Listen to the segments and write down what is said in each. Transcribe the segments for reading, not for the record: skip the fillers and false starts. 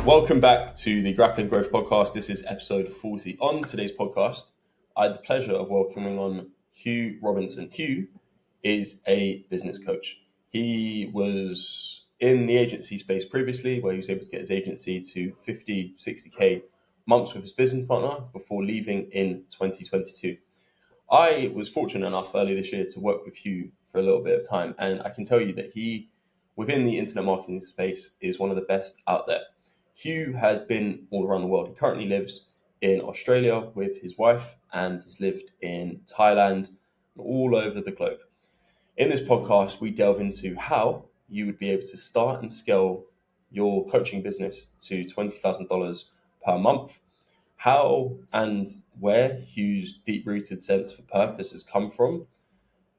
Welcome back to the Grappling Growth podcast. This is episode 40. On today's podcast, I had the pleasure of welcoming on Hugh Robinson. Hugh is a business coach. He was in the agency space previously, where he was able to get his agency to 50, 60K months with his business partner before leaving in 2022. I was fortunate enough early this year to work with Hugh for a little bit of time, and I can tell you that he, within the internet marketing space, is one of the best out there. Hugh has been all around the world. He currently lives in Australia with his wife and has lived in Thailand, all over the globe. In this podcast, we delve into how you would be able to start and scale your coaching business to $20,000 per month, how and where Hugh's deep-rooted sense for purpose has come from,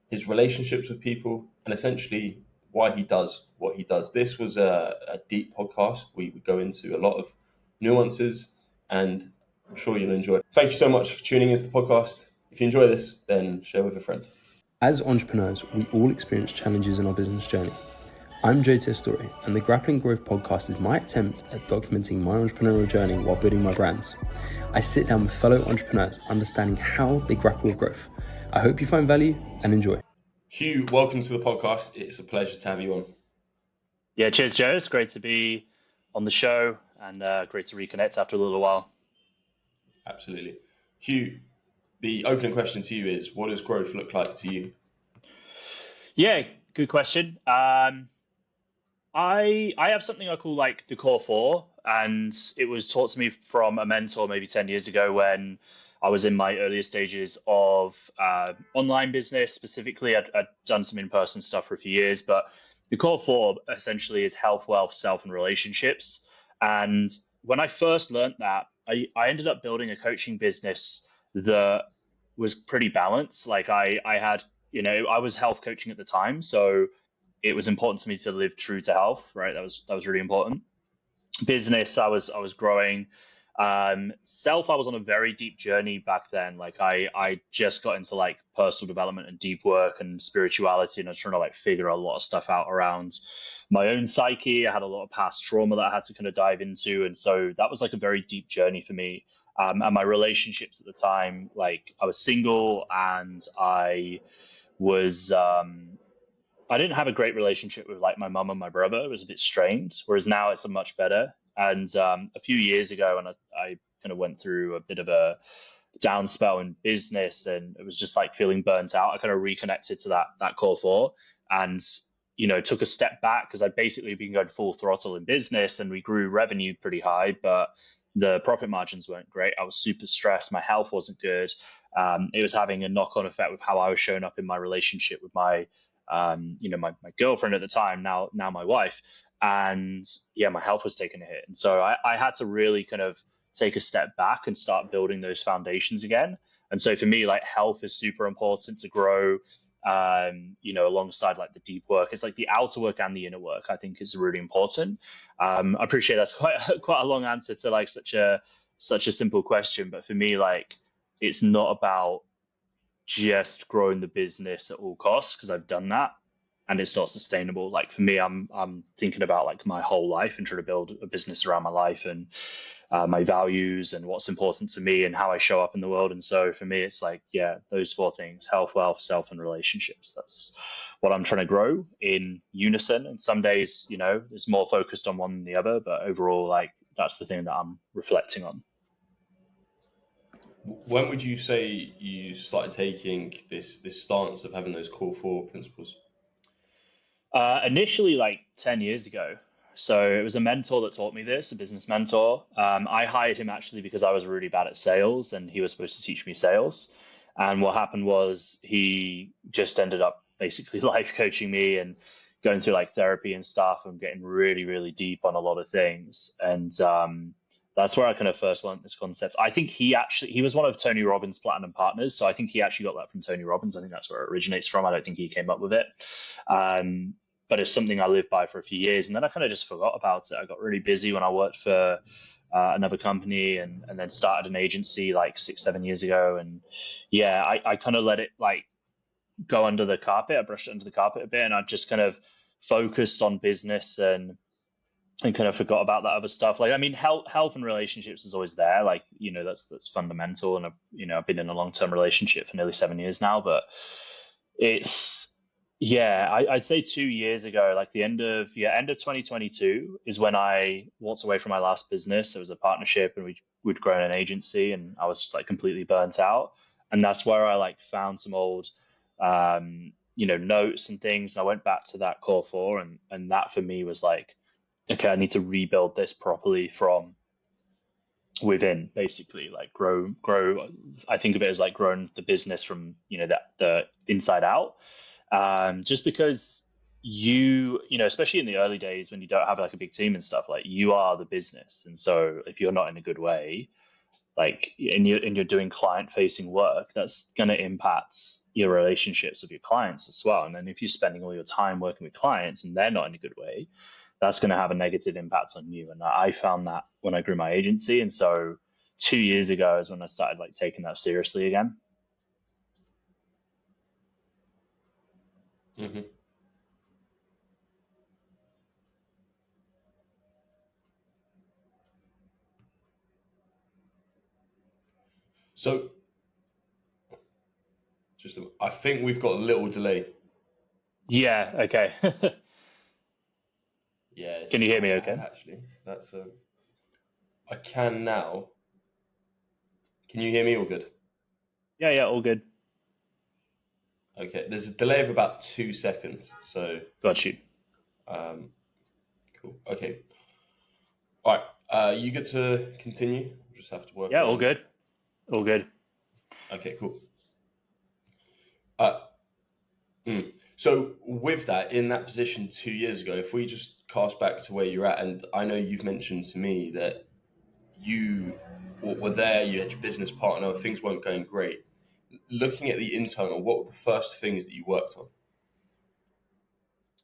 his relationships with people, and essentially why he does what he does. This was a deep podcast. We go into a lot of nuances, and I'm sure you'll enjoy it. Thank you so much for tuning into the podcast. If you enjoy this, then share with a friend. As entrepreneurs, we all experience challenges in our business journey. I'm JT Story, and the Grappling Growth podcast is my attempt at documenting my entrepreneurial journey while building my brands. I sit down with fellow entrepreneurs, understanding how they grapple with growth. I hope you find value and enjoy. Hugh, welcome to the podcast. It's a pleasure to have you on. Yeah, cheers, Joe. It's great to be on the show and great to reconnect after a little while. Absolutely. Hugh, the opening question to you is, what does growth look like to you? Yeah, good question. I have something I call like the core four, and it was taught to me from a mentor maybe 10 years ago when I was in my earlier stages of online business. Specifically, I'd done some in-person stuff for a few years, but the core four essentially is health, wealth, self, and relationships. And when I first learned that, I ended up building a coaching business that was pretty balanced. Like I had, I was health coaching at the time, so it was important to me to live true to health, right? That was really important. Business, I was growing. Self, I was on a very deep journey back then. Like I just got into like personal development and deep work and spirituality, and I was trying to like figure a lot of stuff out around my own psyche. I had a lot of past trauma that I had to kind of dive into, and so that was like a very deep journey for me. And my relationships at the time, like I was single and I was I didn't have a great relationship with like my mum and my brother. It was a bit strained, whereas now it's a much better. And a few years ago, and I kind of went through a bit of a down spell in business, and it was just like feeling burnt out. I kind of reconnected to that core four, and took a step back because I'd basically been going full throttle in business, and we grew revenue pretty high, but the profit margins weren't great. I was super stressed. My health wasn't good. It was having a knock-on effect with how I was showing up in my relationship with my my girlfriend at the time, now my wife. And yeah, my health was taking a hit. And so I had to really kind of take a step back and start building those foundations again. And so for me, like health is super important to grow, alongside like the deep work. It's like the outer work and the inner work, I think, is really important. I appreciate that's quite a long answer to like such a simple question. But for me, like, it's not about just growing the business at all costs, because I've done that and it's not sustainable. Like for me, I'm thinking about like my whole life and trying to build a business around my life and my values and what's important to me and how I show up in the world. And so for me, it's like, yeah, those four things: health, wealth, self, and relationships. That's what I'm trying to grow in unison. And some days, there's more focused on one than the other, but overall, like, that's the thing that I'm reflecting on. When would you say you started taking this stance of having those core four principles? Initially, like 10 years ago. So it was a mentor that taught me this, a business mentor. I hired him actually because I was really bad at sales and he was supposed to teach me sales. And what happened was he just ended up basically life coaching me and going through like therapy and stuff and getting really, really deep on a lot of things. And that's where I kind of first learned this concept. I think he was one of Tony Robbins' platinum partners. So I think he actually got that from Tony Robbins. I think that's where it originates from. I don't think he came up with it. But it's something I lived by for a few years. And then I kind of just forgot about it. I got really busy when I worked for another company and then started an agency like 6-7 years ago. And yeah, I kind of let it like go under the carpet. I brushed it under the carpet a bit, and I just kind of focused on business and and kind of forgot about that other stuff. Like, I mean, health and relationships is always there. Like, that's fundamental. And I've been in a long-term relationship for nearly 7 years now, but it's, yeah, I'd say 2 years ago, like the end of 2022 is when I walked away from my last business. It was a partnership, and we'd grown an agency, and I was just like completely burnt out. And that's where I like found some old, notes and things. And I went back to that core four, and that for me was like, okay, I need to rebuild this properly from within, basically, like grow. I think of it as like growing the business from, the inside out. Just because especially in the early days when you don't have like a big team and stuff, like you are the business. And so if you're not in a good way, like, and you're doing client facing work, that's going to impact your relationships with your clients as well. And then if you're spending all your time working with clients and they're not in a good way, that's going to have a negative impact on you. And I found that when I grew my agency. And so 2 years ago is when I started like taking that seriously again. Mm-hmm. So, I think we've got a little delay. Yeah. Okay. Yeah. Can you hear me okay? Actually, that's I can now. Can you hear me all good? Yeah. Yeah. All good. Okay. There's a delay of about 2 seconds. So. Got you. Cool. Okay. All right. You get to continue. Just have to work. Yeah. All good. All good. Okay. Cool. So with that, in that position 2 years ago, if we just cast back to where you're at, and I know you've mentioned to me that you were there, you had your business partner, things weren't going great. Looking at the internal, what were the first things that you worked on?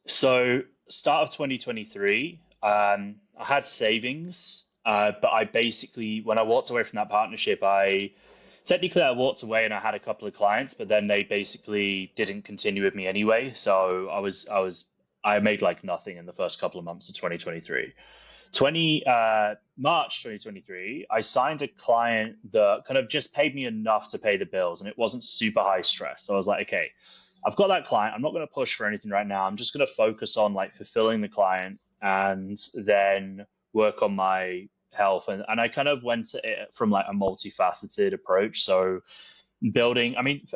So start of 2023, I had savings, but I basically, when I walked away from that partnership, I walked away and I had a couple of clients, but then they basically didn't continue with me anyway. So I made like nothing in the first couple of months of 2023. March 2023, I signed a client that kind of just paid me enough to pay the bills, and it wasn't super high stress. So I was like, okay, I've got that client. I'm not going to push for anything right now. I'm just going to focus on like fulfilling the client and then work on my health. And I kind of went at it from like a multifaceted approach. So building, I mean,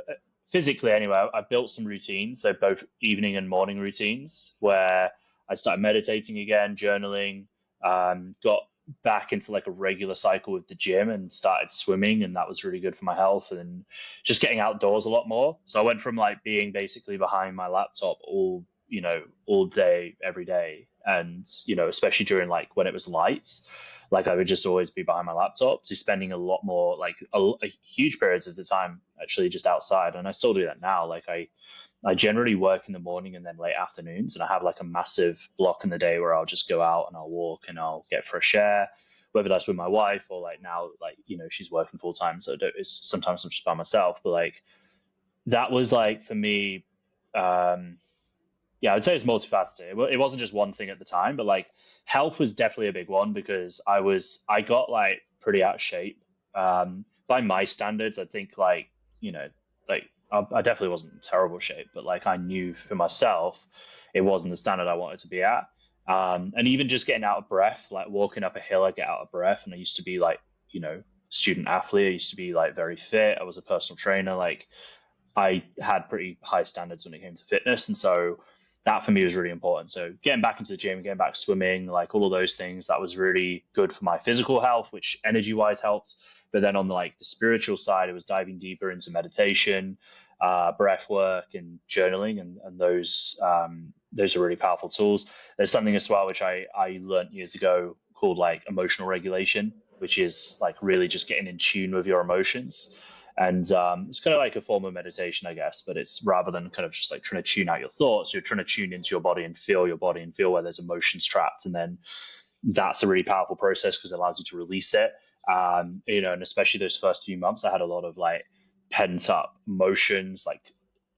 physically anyway, I built some routines. So both evening and morning routines where I started meditating again, journaling, got back into like a regular cycle with the gym and started swimming, and that was really good for my health, and just getting outdoors a lot more. So I went from like being basically behind my laptop all day every day, and especially during like when it was light, like I would just always be behind my laptop, to spending a lot more, like a huge periods of the time actually just outside. And I still do that now. Like I generally work in the morning and then late afternoons, and I have like a massive block in the day where I'll just go out and I'll walk and I'll get fresh air, whether that's with my wife or like now, like, she's working full time. So sometimes I'm just by myself, but like that was like for me, yeah, I'd say it's multifaceted. It wasn't just one thing at the time, but like health was definitely a big one because I got like pretty out of shape. By my standards, I think like, like I definitely wasn't in terrible shape, but like I knew for myself, it wasn't the standard I wanted to be at. And even just getting out of breath, like walking up a hill, I get out of breath. And I used to be like, student athlete. I used to be like very fit. I was a personal trainer. Like I had pretty high standards when it came to fitness. And so that for me was really important. So getting back into the gym, getting back swimming, like all of those things, that was really good for my physical health, which energy wise helped. But then on the spiritual side, it was diving deeper into meditation, breath work, and journaling, and those are really powerful tools. There's something as well which I learned years ago called like emotional regulation, which is like really just getting in tune with your emotions. And it's kind of like a form of meditation, I guess, but it's rather than kind of just like trying to tune out your thoughts, you're trying to tune into your body and feel where there's emotions trapped. And then that's a really powerful process because it allows you to release it. And especially those first few months, I had a lot of like pent up emotions, like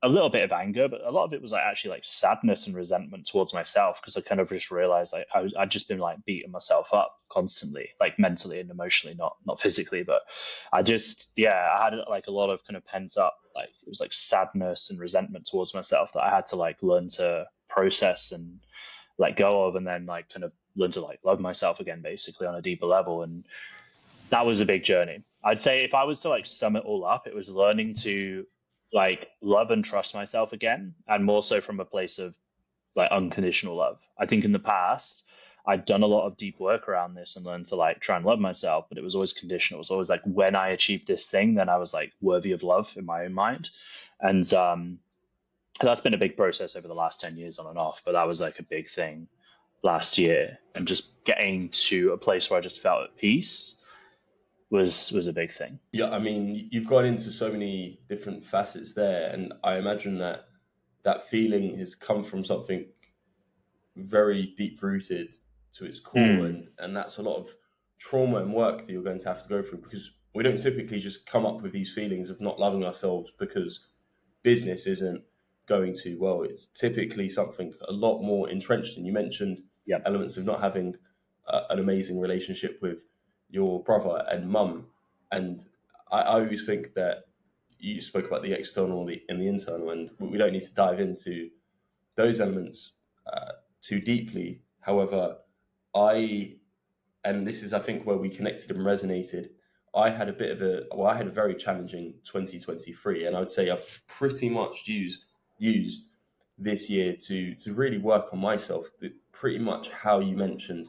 a little bit of anger, but a lot of it was like actually like sadness and resentment towards myself, because I kind of just realized like I'd just been like beating myself up constantly, like mentally and emotionally, not physically, but I had like a lot of kind of pent up, like it was like sadness and resentment towards myself that I had to like learn to process and let go of, and then like kind of learn to like love myself again, basically on a deeper level. And that was a big journey. I'd say if I was to like sum it all up, it was learning to like love and trust myself again, and more so from a place of like unconditional love. I think in the past I'd done a lot of deep work around this and learned to like try and love myself, but it was always conditional. It was always like when I achieved this thing, then I was like worthy of love in my own mind. And that's been a big process over the last 10 years on and off, but that was like a big thing last year. And just getting to a place where I just felt at peace was a big thing. Yeah, I mean, you've gone into so many different facets there, and I imagine that that feeling has come from something very deep rooted to its core, and that's a lot of trauma and work that you're going to have to go through, because we don't typically just come up with these feelings of not loving ourselves because business isn't going too well. It's typically something a lot more entrenched. And you mentioned elements of not having an amazing relationship with your brother and mum, and I always think that you spoke about the external and the internal, and we don't need to dive into those elements too deeply. However, and this is I think where we connected and resonated, I had a very challenging 2023, and I would say I've pretty much used this year to really work on myself, pretty much how you mentioned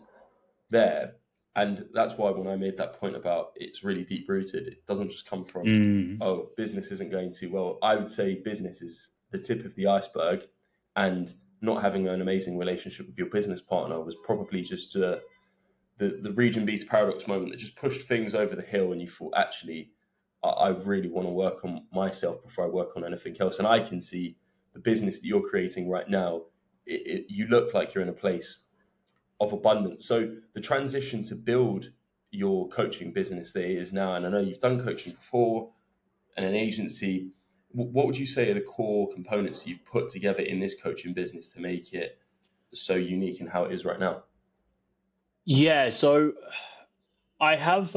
there. And that's why when I made that point about it's really deep rooted, it doesn't just come from, oh, business isn't going too well. I would say business is the tip of the iceberg, and not having an amazing relationship with your business partner was probably just the region beast paradox moment that just pushed things over the hill, and you thought, actually, I really want to work on myself before I work on anything else. And I can see the business that you're creating right now, you look like you're in a place of abundance. So the transition to build your coaching business there is now, and I know you've done coaching before and an agency. What would you say are the core components that you've put together in this coaching business to make it so unique in how it is right now? Yeah, so I have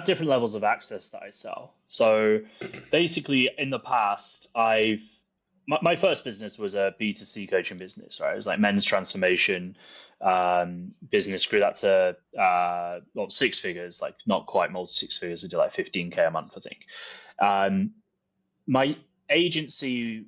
different levels of access that I sell. So basically in the past, my first business was a B2C coaching business, right? It was like men's transformation business, grew that to six figures, like not quite multi six figures. We did like 15K a month, I think. My agency,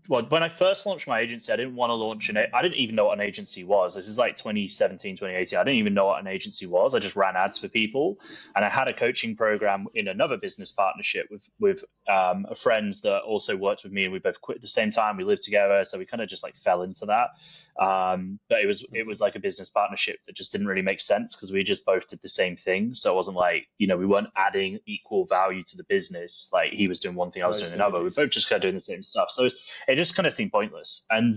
well, when I first launched my agency, I didn't want to launch I didn't even know what an agency was. This is like 2017, 2018. I didn't even know what an agency was. I just ran ads for people. And I had a coaching program in another business partnership with a friend that also worked with me, and we both quit at the same time. We lived together. So we kind of just like fell into that. But it was like a business partnership that just didn't really make sense, because we just both did the same thing. So it wasn't like, we weren't adding equal value to the business. Like he was doing one thing, I was doing another. We were both just kind of doing the same stuff. So it just kind of seemed pointless. And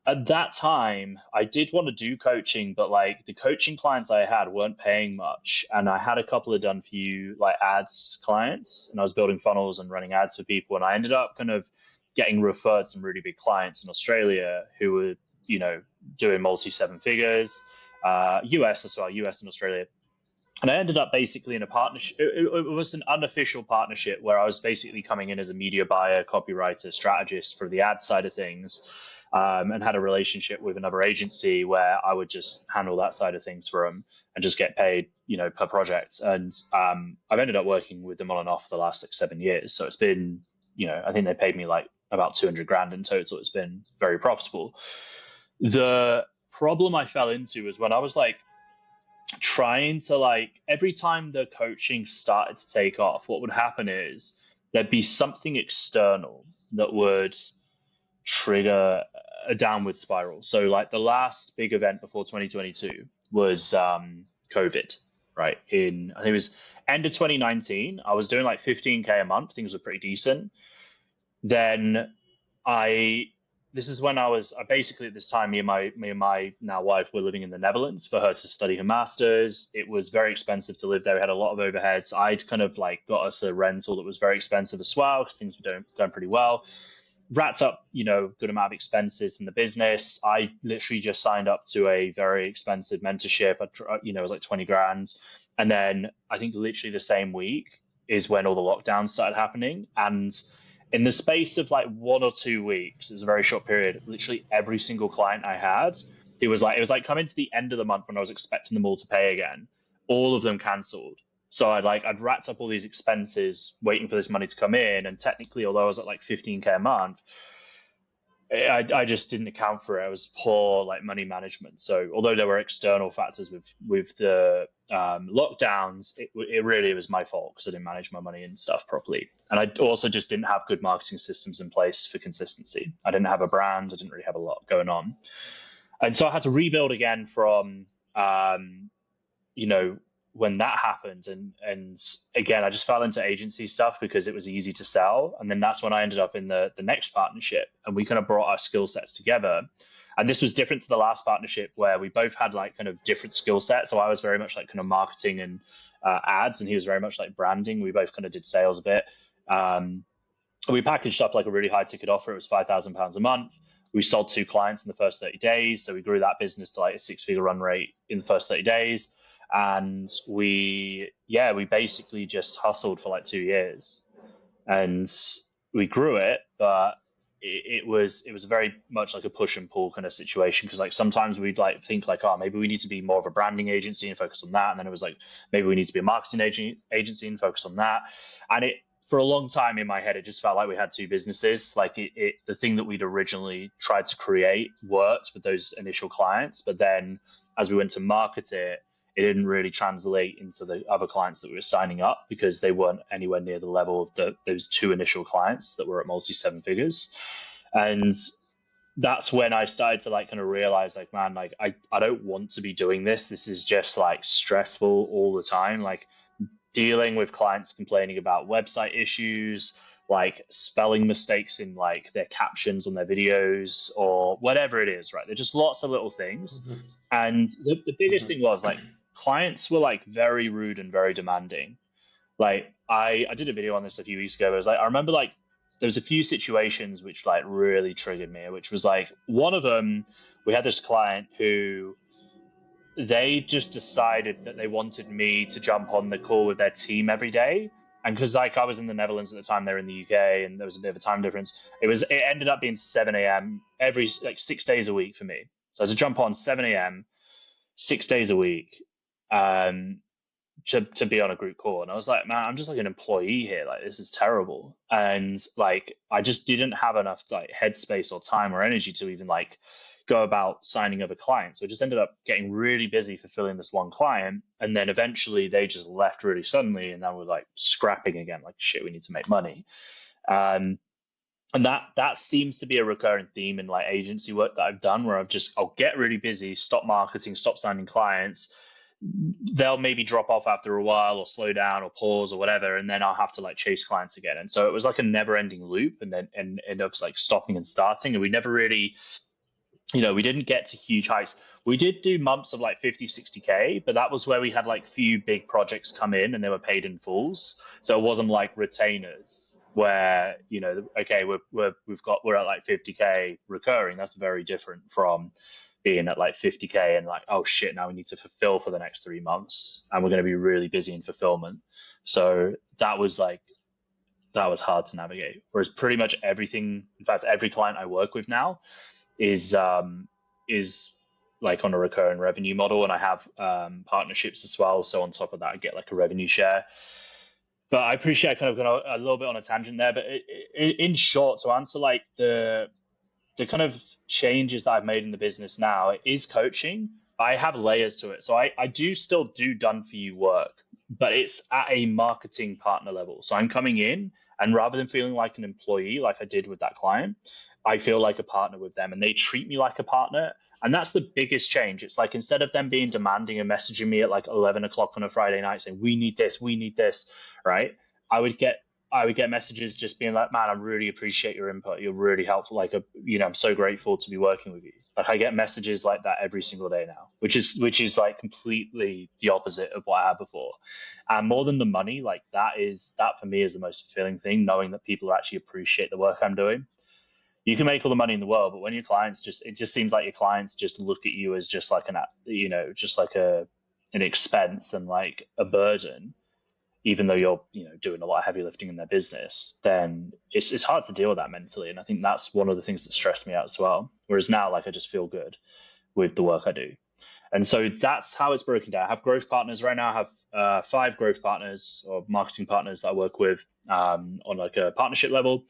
at that time, I did want to do coaching, but like the coaching clients I had weren't paying much. And I had a couple of done for you like ads clients, and I was building funnels and running ads for people. And I ended up kind of getting referred some really big clients in Australia who were, doing multi seven figures, US as well, US and Australia. And I ended up basically in a partnership. It was an unofficial partnership where I was basically coming in as a media buyer, copywriter, strategist for the ad side of things, and had a relationship with another agency where I would just handle that side of things for them and just get paid, per project. And I've ended up working with them on and off the last like 7 years. So it's been, I think they paid me like about 200 grand in total. It's been very profitable. The problem I fell into was when I was like trying to like, every time the coaching started to take off, what would happen is there'd be something external that would trigger a downward spiral. So like the last big event before 2022 was COVID, right? I think it was end of 2019. I was doing like 15K a month. Things were pretty decent. Then this is when I was basically at this time, me and my now wife were living in the Netherlands for her to study her master's. It was very expensive to live there. We had a lot of overheads. I'd kind of like got us a rental that was very expensive as well because things were going pretty well. Racked up, good amount of expenses in the business. I literally just signed up to a very expensive mentorship. It was like 20 grand. And then I think literally the same week is when all the lockdowns started happening. And in the space of like 1 or 2 weeks, it was a very short period, literally every single client I had, it was like coming to the end of the month when I was expecting them all to pay again, all of them cancelled. So I'd racked up all these expenses waiting for this money to come in. And technically, although I was at like 15K a month, I just didn't account for it. It was poor like money management. So although there were external factors with the lockdowns, it really was my fault because I didn't manage my money and stuff properly. And I also just didn't have good marketing systems in place for consistency. I didn't have a brand. I didn't really have a lot going on. And so I had to rebuild again from, when that happened. And again, I just fell into agency stuff because it was easy to sell. And then that's when I ended up in the next partnership, and we kind of brought our skill sets together. And this was different to the last partnership where we both had like kind of different skill sets. So I was very much like kind of marketing and ads, and he was very much like branding. We both kind of did sales a bit. We packaged up like a really high ticket offer. It was £5,000 a month. We sold 2 clients in the first 30 days. So we grew that business to like a 6-figure run rate in the first 30 days. And we basically just hustled for like 2 years, and we grew it, but it was very much like a push and pull kind of situation. Because like sometimes we'd like think like, oh, maybe we need to be more of a branding agency and focus on that. And then it was like, maybe we need to be a marketing agency and focus on that. And for a long time in my head, it just felt like we had 2 businesses. Like the thing that we'd originally tried to create worked with those initial clients, but then as we went to market it didn't really translate into the other clients that we were signing up because they weren't anywhere near the level of those 2 initial clients that were at multi 7 figures. And that's when I started to like kind of realize like, man, like I don't want to be doing this. This is just like stressful all the time. Like dealing with clients complaining about website issues, like spelling mistakes in like their captions on their videos or whatever it is, right? There's just lots of little things. Mm-hmm. And the biggest thing was like, clients were like very rude and very demanding. Like I did a video on this a few weeks ago. It was like, I remember like there was a few situations which like really triggered me, which was like one of them, we had this client who they just decided that they wanted me to jump on the call with their team every day. And because like I was in the Netherlands at the time, they were in the UK, and there was a bit of a time difference. It ended up being 7 a.m. every like 6 days a week for me. So I had to jump on 7 a.m. 6 days a week to be on a group call. And I was like, man, I'm just like an employee here. Like, this is terrible. And like, I just didn't have enough like headspace or time or energy to even like go about signing other clients. So I just ended up getting really busy fulfilling this one client. And then eventually they just left really suddenly. And then we're like scrapping again, like, shit, we need to make money. And that seems to be a recurring theme in like agency work that I've done, where I'll get really busy, stop marketing, stop signing clients. They'll maybe drop off after a while or slow down or pause or whatever, and then I'll have to like chase clients again. And so it was like a never ending loop, and then end up like stopping and starting. And we never really, we didn't get to huge heights. We did do months of like 50, 60K, but that was where we had like few big projects come in and they were paid in fulls. So it wasn't like retainers where, okay, we're at like 50K recurring. That's very different from being at like 50K and like, oh shit, now we need to fulfill for the next 3 months and we're going to be really busy in fulfillment. So that was hard to navigate. Whereas pretty much everything, in fact, every client I work with now is like on a recurring revenue model, and I have partnerships as well. So on top of that, I get like a revenue share. But I appreciate I kind of got a little bit on a tangent there. But in short, to answer like the kind of changes that I've made in the business now, it is coaching. I have layers to it. So I do still do done for you work, but it's at a marketing partner level. So I'm coming in, and rather than feeling like an employee, like I did with that client, I feel like a partner with them, and they treat me like a partner. And that's the biggest change. It's like, instead of them being demanding and messaging me at like 11 o'clock on a Friday night saying, we need this, right? I I would get messages just being like, man, I really appreciate your input. You're really helpful. Like, I'm so grateful to be working with you. Like, I get messages like that every single day now, which is like completely the opposite of what I had before. And more than the money, like that for me is the most fulfilling thing, knowing that people actually appreciate the work I'm doing. You can make all the money in the world, but when your clients it just seems like your clients just look at you as just like an expense and like a burden, even though you're doing a lot of heavy lifting in their business, then it's hard to deal with that mentally. And I think that's one of the things that stressed me out as well. Whereas now, like, I just feel good with the work I do. And so that's how it's broken down. I have growth partners right now. I have 5 growth partners or marketing partners that I work with on like a partnership level.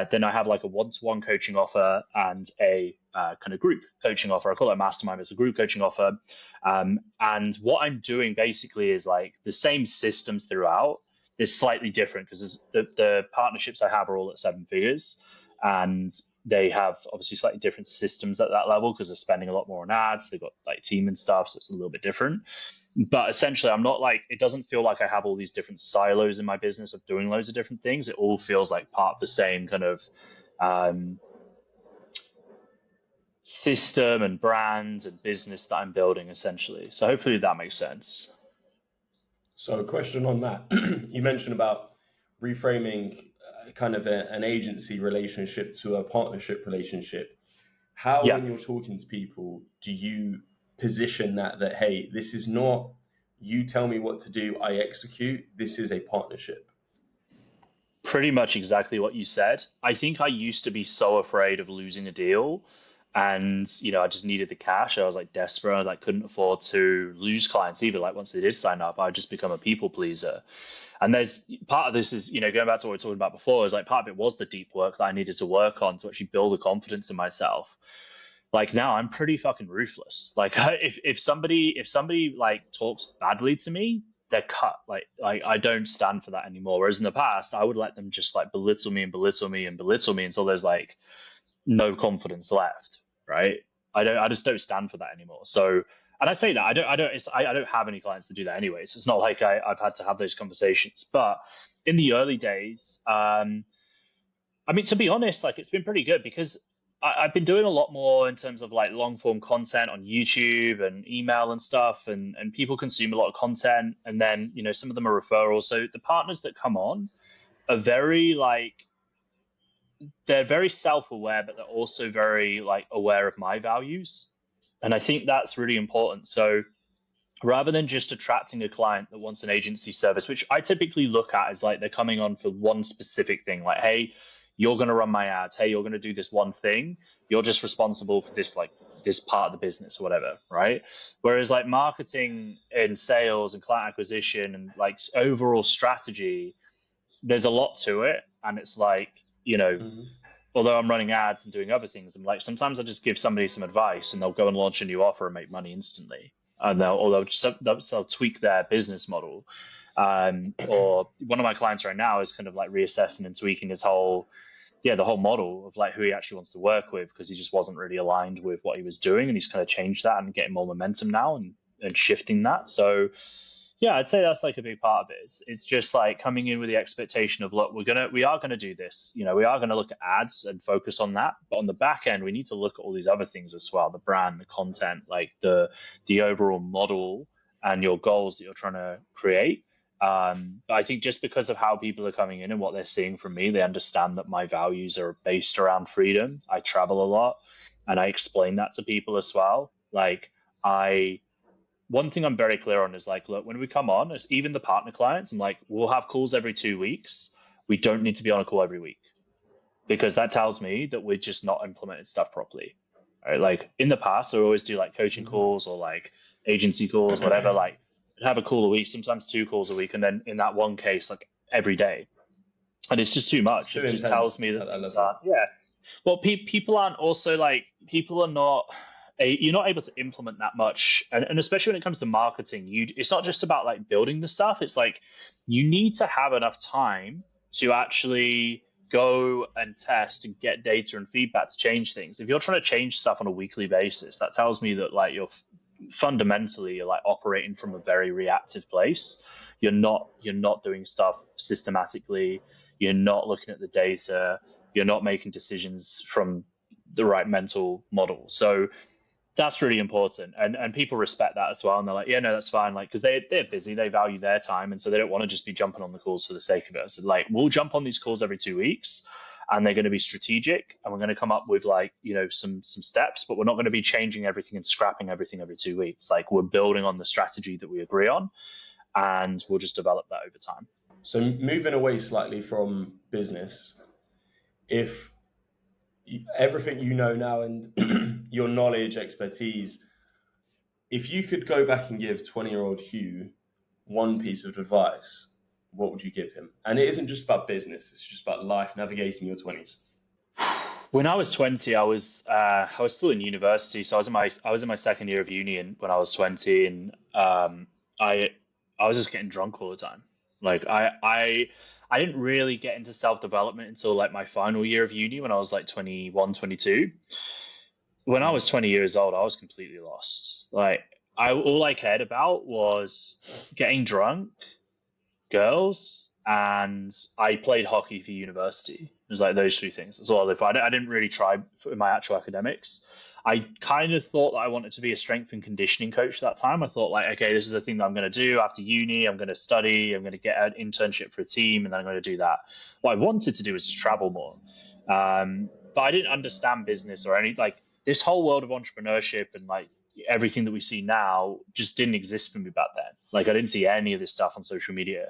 Then I have like a one-to-one coaching offer and a kind of group coaching offer. I call it a mastermind. It's a group coaching offer. And what I'm doing basically is like the same systems throughout. It's slightly different because the partnerships I have are all at 7 figures. And they have obviously slightly different systems at that level because they're spending a lot more on ads. They've got like team and stuff, so it's a little bit different. But essentially, I'm not like, it doesn't feel like I have all these different silos in my business of doing loads of different things. It all feels like part of the same kind of system and brand and business that I'm building essentially. So hopefully that makes sense. So a question on that. You mentioned about reframing kind of an agency relationship to a partnership relationship. How, when you're talking to people, do you position that hey, this is not you tell me what to do, I execute, this is a partnership? Pretty much exactly what you said. I think I used to be so afraid of losing a deal, and I just needed the cash. I was like desperate. I like couldn't afford to lose clients either. Like once they did sign up, I'd just become a people pleaser. And there's part of this is, going back to what we were talking about before, is like part of it was the deep work that I needed to work on to actually build the confidence in myself. Like now I'm pretty fucking ruthless. Like if somebody like talks badly to me, they're cut. Like I don't stand for that anymore. Whereas in the past, I would let them just like belittle me and belittle me and belittle me until there's like no confidence left. Right. I just don't stand for that anymore. So, and I say that I don't have any clients to do that anyway. So it's not like I've had to have those conversations. But in the early days, I mean, to be honest, like it's been pretty good because I've been doing a lot more in terms of like long form content on YouTube and email and stuff, and people consume a lot of content, and then some of them are referrals. So the partners that come on are very like, they're very self-aware, but they're also very like aware of my values, and I think that's really important. So rather than just attracting a client that wants an agency service, which I typically look at as like they're coming on for one specific thing, like, hey, you're going to run my ads. Hey, you're going to do this one thing. You're just responsible for this, like this part of the business or whatever, right? Whereas like marketing and sales and client acquisition and like overall strategy, there's a lot to it. And it's like, although I'm running ads and doing other things, I'm like, sometimes I just give somebody some advice and they'll go and launch a new offer and make money instantly. And they'll tweak their business model. Or one of my clients right now is kind of like reassessing and tweaking his whole model of like who he actually wants to work with, because he just wasn't really aligned with what he was doing, and he's kind of changed that and getting more momentum now and shifting that. So yeah, I'd say that's like a big part of it. It's just like coming in with the expectation of, look, we are gonna do this, we are gonna look at ads and focus on that, but on the back end we need to look at all these other things as well, the brand, the content, like the overall model and your goals that you're trying to create. But I think just because of how people are coming in and what they're seeing from me, they understand that my values are based around freedom. I travel a lot, and I explain that to people as well. Like one thing I'm very clear on is like, look, when we come on, as even the partner clients, I'm like, we'll have calls every 2 weeks. We don't need to be on a call every week, because that tells me that we're just not implementing stuff properly. Right? Like in the past, I always do like coaching calls or like agency calls, whatever, like have a call a week, sometimes 2 calls a week, and then in that one case, like every day. And it's just too much. It just tells me that things are, well, people aren't also like, people are not, you're not able to implement that much. And especially when it comes to marketing, it's not just about like building the stuff. It's like, you need to have enough time to actually go and test and get data and feedback to change things. If you're trying to change stuff on a weekly basis, that tells me that like you're fundamentally like operating from a very reactive place. you're not doing stuff systematically. You're not looking at the data. You're not making decisions from the right mental model. So that's really important, and people respect that as well, and they're like, yeah, no, that's fine, like, because they're busy, they value their time, and so they don't want to just be jumping on the calls for the sake of it. So like, we'll jump on these calls every 2 weeks, and they're going to be strategic, and we're going to come up with like, some steps, but we're not going to be changing everything and scrapping everything every 2 weeks. Like, we're building on the strategy that we agree on, and we'll just develop that over time. So moving away slightly from business, if everything you know now and your knowledge, expertise, if you could go back and give 20-year-old Hugh one piece of advice, what would you give him? And it isn't just about business, it's just about life, navigating your 20s. When I was 20, I was still in university, so I was in my second year of uni, and when I was 20, and I was just getting drunk all the time. Like, I didn't really get into self-development until like my final year of uni, when I was like 21, 22. When I was 20 years old, I was completely lost. Like, all I cared about was getting drunk, girls, and I played hockey for university. It was like those three things. That's all I lived for. I didn't really try in my actual academics. I kind of thought that I wanted to be a strength and conditioning coach that time. I thought, like, okay, this is the thing that I'm going to do after uni. I'm going to study. I'm going to get an internship for a team, and then I'm going to do that. What I wanted to do was just travel more. But I didn't understand business or any, like, this whole world of entrepreneurship and like everything that we see now just didn't exist for me back then. Like, I didn't see any of this stuff on social media.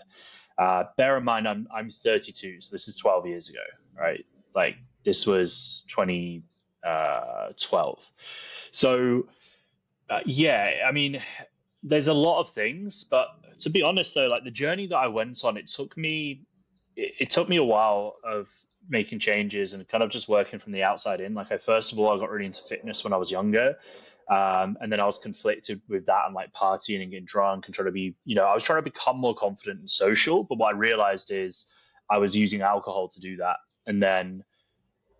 Bear in mind, I'm 32, so this is 12 years ago, right? Like, this was 2012. So, yeah, I mean, there's a lot of things, but to be honest, though, like, the journey that I went on, it took me a while of making changes and kind of just working from the outside in. Like, first of all, I got really into fitness when I was younger. And then I was conflicted with that and like partying and getting drunk and trying to be, I was trying to become more confident and social. But what I realized is I was using alcohol to do that. And then,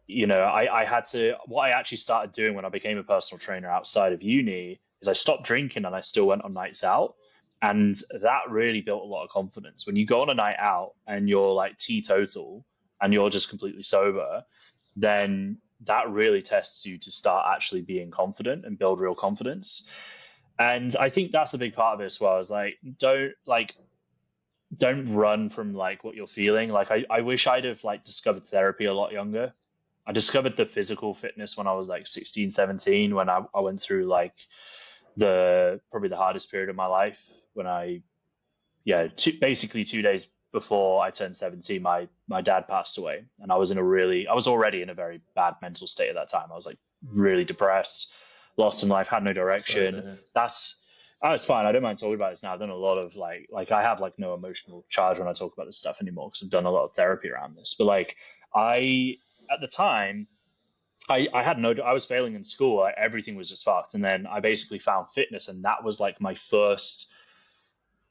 I had to, what I actually started doing when I became a personal trainer outside of uni is I stopped drinking and I still went on nights out. And that really built a lot of confidence. When you go on a night out and you're like teetotal and you're just completely sober, then that really tests you to start actually being confident and build real confidence. And I think that's a big part of it as well, is like, don't run from like what you're feeling. Like, I wish I'd have like discovered therapy a lot younger. I discovered the physical fitness when I was like 16, 17, when I went through like probably the hardest period of my life, when basically 2 days before I turned 17, my dad passed away, and I was already in a very bad mental state at that time. I was like really depressed, lost in life, had no direction. It's fine. I don't mind talking about this now. I've done a lot of like I have like no emotional charge when I talk about this stuff anymore, because I've done a lot of therapy around this. But like, at the time, I was failing in school. Like, everything was just fucked. And then I basically found fitness, and that was like my first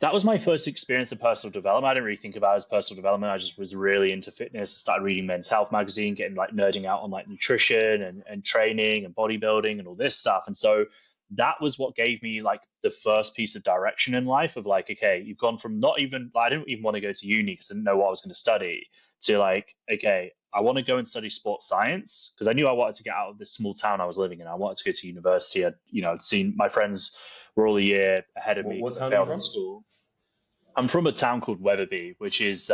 experience of personal development. I didn't really think about it as personal development. I just was really into fitness. I started reading Men's Health magazine, getting like nerding out on like nutrition and training and bodybuilding and all this stuff. And so that was what gave me like the first piece of direction in life of like, okay, you've gone from I didn't even want to go to uni because I didn't know what I was going to study, to like, okay, I want to go and study sports science, because I knew I wanted to get out of this small town I was living in. I wanted to go to university. I'd seen my friends were all a year ahead of me. What town are you from? School. I'm from a town called Wetherby, which is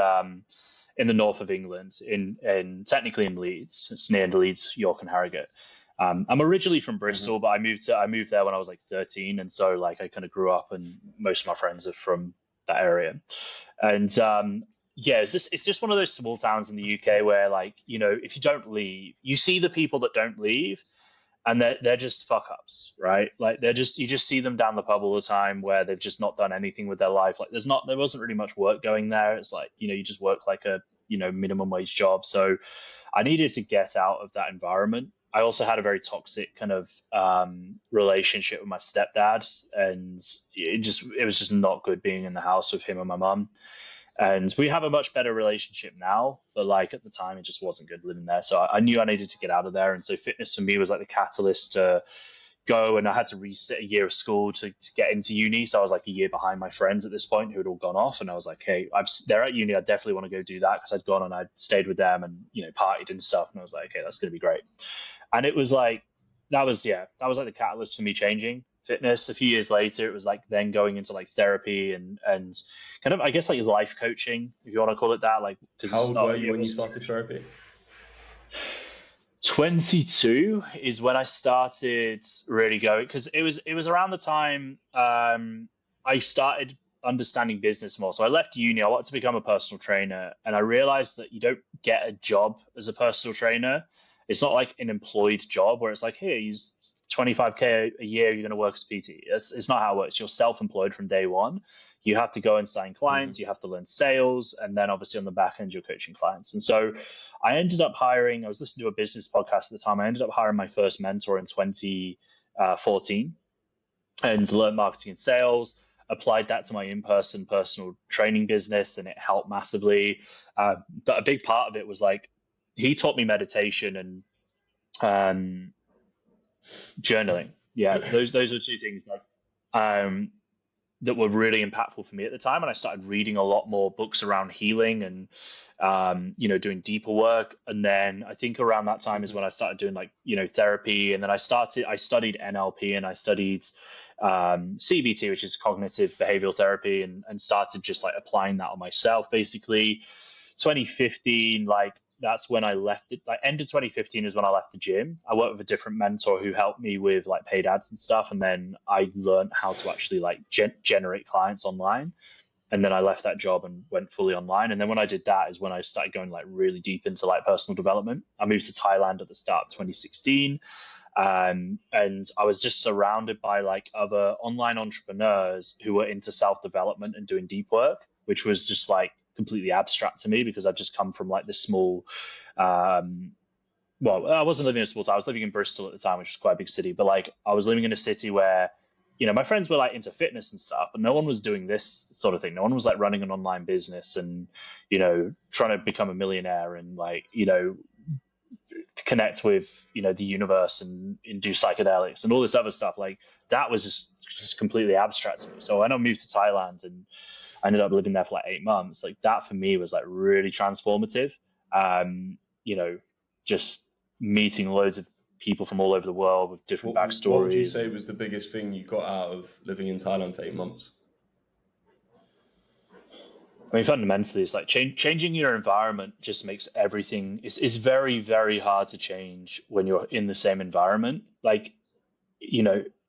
in the north of England, technically in Leeds. It's near Leeds, York, and Harrogate. I'm originally from Bristol, but I moved there when I was like 13, and so like I kind of grew up, and most of my friends are from that area. And it's just one of those small towns in the UK where, like, if you don't leave, you see the people that don't leave, and they're just fuck ups, right? Like, you just see them down the pub all the time, where they've just not done anything with their life. Like, there wasn't really much work going there. It's like, you just work like a minimum wage job. So I needed to get out of that environment. I also had a very toxic kind of relationship with my stepdad, and it was just not good being in the house with him and my mum. And we have a much better relationship now, but like at the time, it just wasn't good living there. So I knew I needed to get out of there. And so fitness for me was like the catalyst to go, and I had to resit a year of school to get into uni. So I was like a year behind my friends at this point who had all gone off. And I was like, hey, they're at uni. I definitely want to go do that, because I'd gone and I'd stayed with them and, partied and stuff. And I was like, okay, that's going to be great. And it was like, that was like the catalyst for me changing fitness. A few years later, it was like then going into like therapy and kind of, I guess, like life coaching, if you want to call it that. Like, how old were you when you started therapy? 22 is when I started really going, because it was around the time I started understanding business more. So I left uni, I wanted to become a personal trainer, and I realized that you don't get a job as a personal trainer. It's not like an employed job where it's like, here, use 25K a year, you're going to work as PT. It's not how it works. You're self-employed from day one. You have to go and sign clients, you have to learn sales, and then obviously on the back end, you're coaching clients. And so I ended up hiring, I was listening to a business podcast at the time, I ended up hiring my first mentor in 2014 and learned marketing and sales, applied that to my in-person personal training business, and it helped massively. But a big part of it was like, he taught me meditation and journaling. Yeah, those are two things like that were really impactful for me at the time. And I started reading a lot more books around healing and doing deeper work. And then I think around that time is when I started doing like therapy. And then I studied NLP, and I studied CBT, which is cognitive behavioral therapy, and started just like applying that on myself. Basically 2015, like that's when I left it. Like end of 2015 is when I left the gym. I worked with a different mentor who helped me with like paid ads and stuff. And then I learned how to actually like generate clients online. And then I left that job and went fully online. And then when I did that is when I started going like really deep into like personal development. I moved to Thailand at the start of 2016. And I was just surrounded by like other online entrepreneurs who were into self-development and doing deep work, which was just like completely abstract to me, because I've just come from like this small, I wasn't living in a small town. I was living in Bristol at the time, which is quite a big city, but like I was living in a city where, my friends were like into fitness and stuff, but no one was doing this sort of thing. No one was like running an online business and, trying to become a millionaire and like, connect with, the universe and do psychedelics and all this other stuff. Like that was just completely abstract to me. So when I moved to Thailand and I ended up living there for like 8 months, like that for me was like really transformative. Just meeting loads of people from all over the world with different backstories. What would you say was the biggest thing you got out of living in Thailand for 8 months? I mean, fundamentally, it's like changing your environment just makes everything. It's very, very hard to change when you're in the same environment. Like,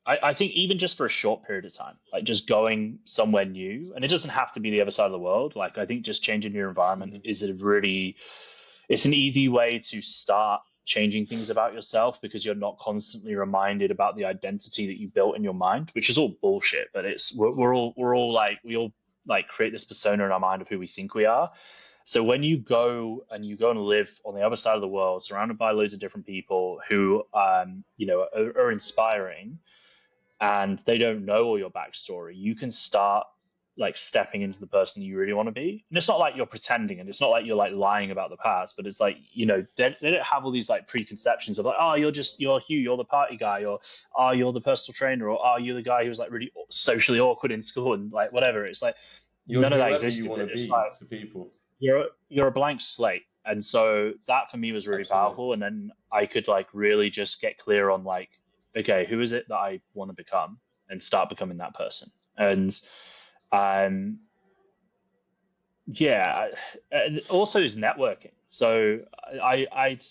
I think even just for a short period of time, like just going somewhere new, and it doesn't have to be the other side of the world. Like, I think just changing your environment is it's an easy way to start changing things about yourself, because you're not constantly reminded about the identity that you built in your mind, which is all bullshit. But we all create this persona in our mind of who we think we are. So when you go and live on the other side of the world, surrounded by loads of different people who are inspiring, and they don't know all your backstory, you can start like stepping into the person you really want to be. And it's not like you're pretending, and it's not like you're like lying about the past, but it's like, they don't have all these like preconceptions of like, oh, you're Hugh, you're the party guy, or oh, you're the personal trainer, or oh, you're the guy who was like really socially awkward in school and like whatever. It's like none of that exists. You want to be like, to people. You're a blank slate. And so that for me was really powerful. And then I could like really just get clear on like, okay, who is it that I want to become, and start becoming that person. And and also is networking. So I'd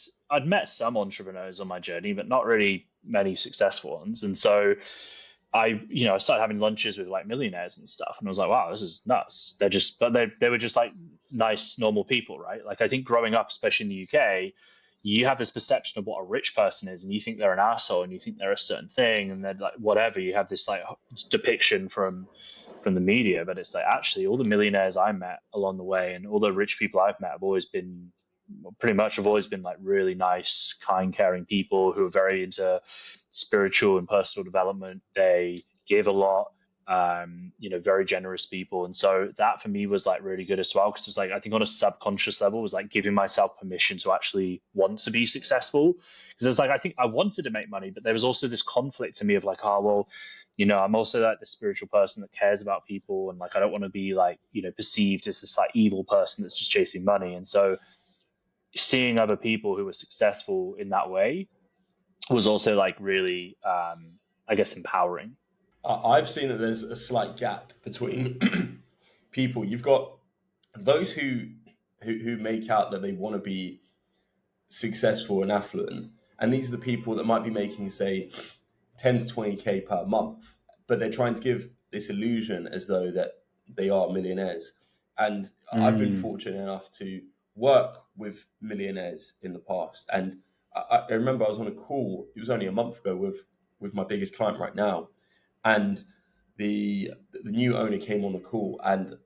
met some entrepreneurs on my journey, but not really many successful ones. And so I started having lunches with like millionaires and stuff, and I was like, wow, this is nuts. They were just like nice, normal people, right? Like I think growing up, especially in the UK, you have this perception of what a rich person is, and you think they're an asshole, and you think they're a certain thing, and then like whatever, you have this like depiction from the media. But it's like, actually, all the millionaires I met along the way and all the rich people I've met have always been like really nice, kind, caring people who are very into spiritual and personal development. They give a lot. very generous people. And so that for me was like really good as well, because it was like, I think on a subconscious level was like giving myself permission to actually want to be successful. Because it's like, I think I wanted to make money, but there was also this conflict to me of like, oh, well, I'm also like the spiritual person that cares about people. And like, I don't want to be like, perceived as this like evil person that's just chasing money. And so seeing other people who were successful in that way was also like really, I guess, empowering. I've seen that there's a slight gap between people. You've got those who make out that they want to be successful and affluent, and these are the people that might be making, say, 10 to 20k per month, but they're trying to give this illusion as though that they are millionaires. And I've been fortunate enough to work with millionaires in the past, and I remember I was on a call, it was only a month ago, with my biggest client right now, and the new owner came on the call, and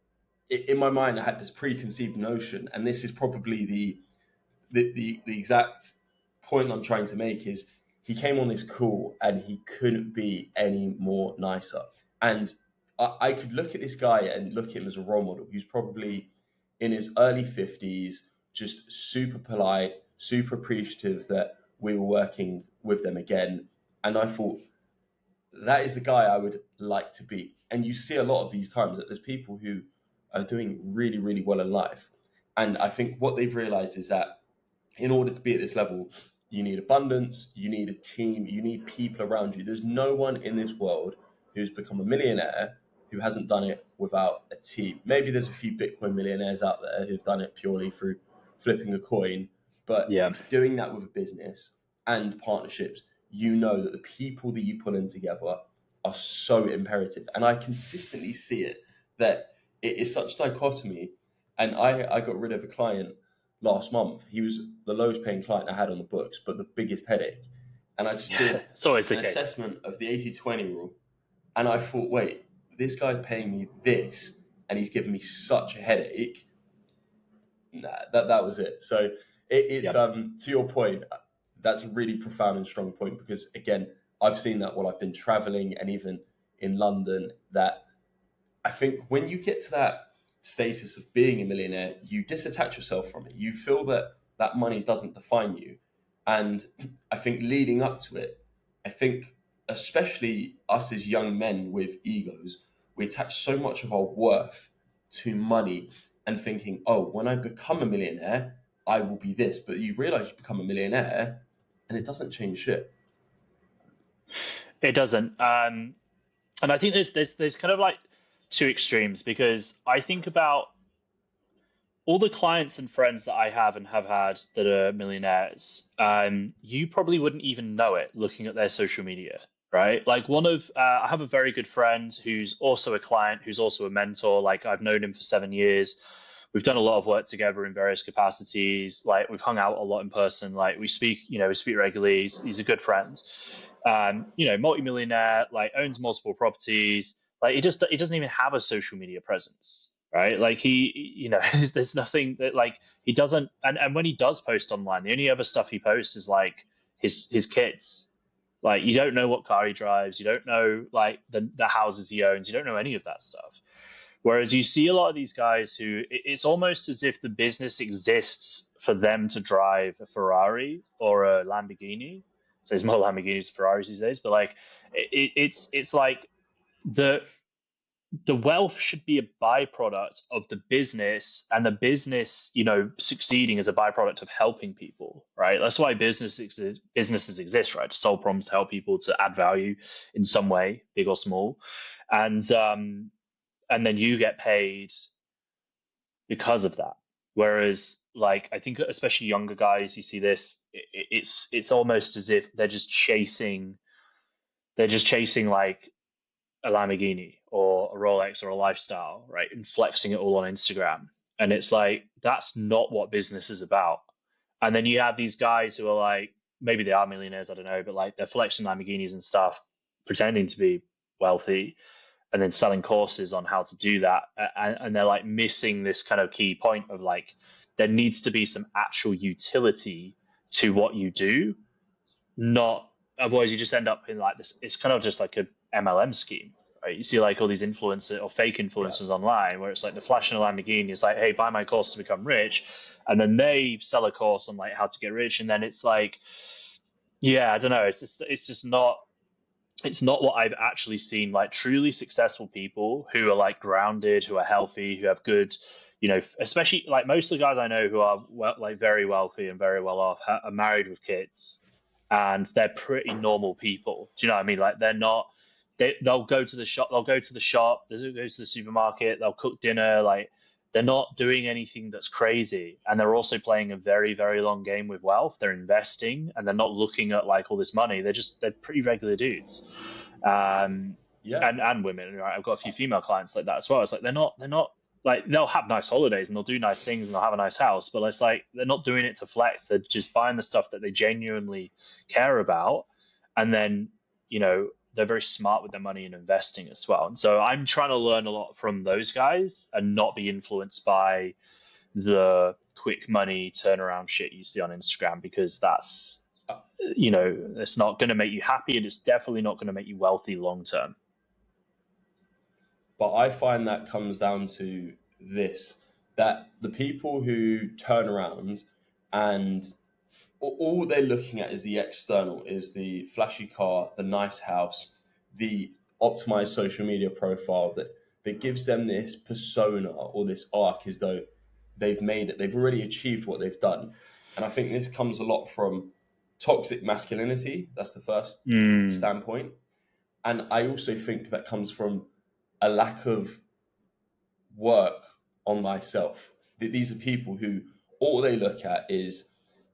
in my mind I had this preconceived notion, and this is probably the exact point I'm trying to make, is he came on this call and he couldn't be any more nicer. And I could look at this guy and look at him as a role model. He's probably in his early 50s, just super polite, super appreciative that we were working with them again. And I thought, that is the guy I would like to be. And you see a lot of these times that there's people who are doing really, really well in life. And I think what they've realized is that in order to be at this level, you need abundance, you need a team, you need people around you. There's no one in this world who's become a millionaire who hasn't done it without a team. Maybe there's a few Bitcoin millionaires out there who've done it purely through flipping a coin, but doing that with a business and partnerships, you know that the people that you pull in together are so imperative. And I consistently see it, that it is such dichotomy. And I got rid of a client last month. He was the lowest paying client I had on the books, but the biggest headache. And I just did an assessment of the 80-20 rule. And I thought, wait, this guy's paying me this and he's giving me such a headache. Nah, that was it. So it's to your point, that's a really profound and strong point, because again, I've seen that while I've been traveling and even in London, that I think when you get to that status of being a millionaire, you disattach yourself from it. You feel that that money doesn't define you. And I think leading up to it, I think especially us as young men with egos, we attach so much of our worth to money and thinking, oh, when I become a millionaire, I will be this. But you realize you become a millionaire and it doesn't change shit. It doesn't. And I think there's kind of like two extremes, because I think about all the clients and friends that I have and have had that are millionaires. You probably wouldn't even know it looking at their social media, right? Like I have a very good friend who's also a client, who's also a mentor. Like I've known him for 7 years. We've done a lot of work together in various capacities. Like we've hung out a lot in person. Like we speak regularly. He's a good friend. Multimillionaire, like owns multiple properties. Like he doesn't even have a social media presence, right? Like he, there's nothing that like he doesn't. And when he does post online, the only other stuff he posts is like his kids. Like you don't know what car he drives. You don't know like the houses he owns. You don't know any of that stuff. Whereas you see a lot of these guys who it's almost as if the business exists for them to drive a Ferrari or a Lamborghini. So there's more Lamborghinis than Ferraris these days, but like it's like the wealth should be a byproduct of the business, and the business, succeeding as a byproduct of helping people, right? That's why businesses exist, right? To solve problems, to help people, to add value in some way, big or small, and then you get paid because of that. Whereas, like, I think especially younger guys, you see this. It's almost as if they're just chasing like a Lamborghini or a Rolex or a lifestyle, right? And flexing it all on Instagram. And it's like, that's not what business is about. And then you have these guys who are like, maybe they are millionaires, I don't know, but like they're flexing Lamborghinis and stuff, pretending to be wealthy, and then selling courses on how to do that. And they're like missing this kind of key point of like, there needs to be some actual utility to what you do, otherwise you just end up in like this. It's kind of just like a MLM scheme, right? You see like all these influencers or fake influencers online where it's like the flash and a Lamborghini is like, hey, buy my course to become rich. And then they sell a course on like how to get rich. And then it's like, yeah, I don't know. It's just not, it's not what I've actually seen. Like truly successful people who are like grounded, who are healthy, who have good, especially like most of the guys I know who are like very wealthy and very well off are married with kids, and they're pretty normal people. Do you know what I mean? Like they're not. They'll go to the shop. They'll go to the shop. They'll go to the supermarket. They'll cook dinner. Like they're not doing anything that's crazy, and they're also playing a very very long game with wealth. They're investing, and they're not looking at like all this money. They're pretty regular dudes, Yeah. and women. Right? I've got a few female clients like that as well. It's like they're not like they'll have nice holidays and they'll do nice things and they'll have a nice house, but it's like they're not doing it to flex. They're just buying the stuff that they genuinely care about, and then they're very smart with their money and investing as well. And so I'm trying to learn a lot from those guys and not be influenced by the quick money turnaround shit you see on Instagram, because that's it's not going to make you happy, and it's definitely not going to make you wealthy long term. But I find that comes down to this, that the people who turn around and all they're looking at is the external, is the flashy car, the nice house, the optimized social media profile that gives them this persona or this arc as though they've made it, they've already achieved what they've done. And I think this comes a lot from toxic masculinity. That's the first standpoint. And I also think that comes from a lack of work on thyself. These are people who all they look at is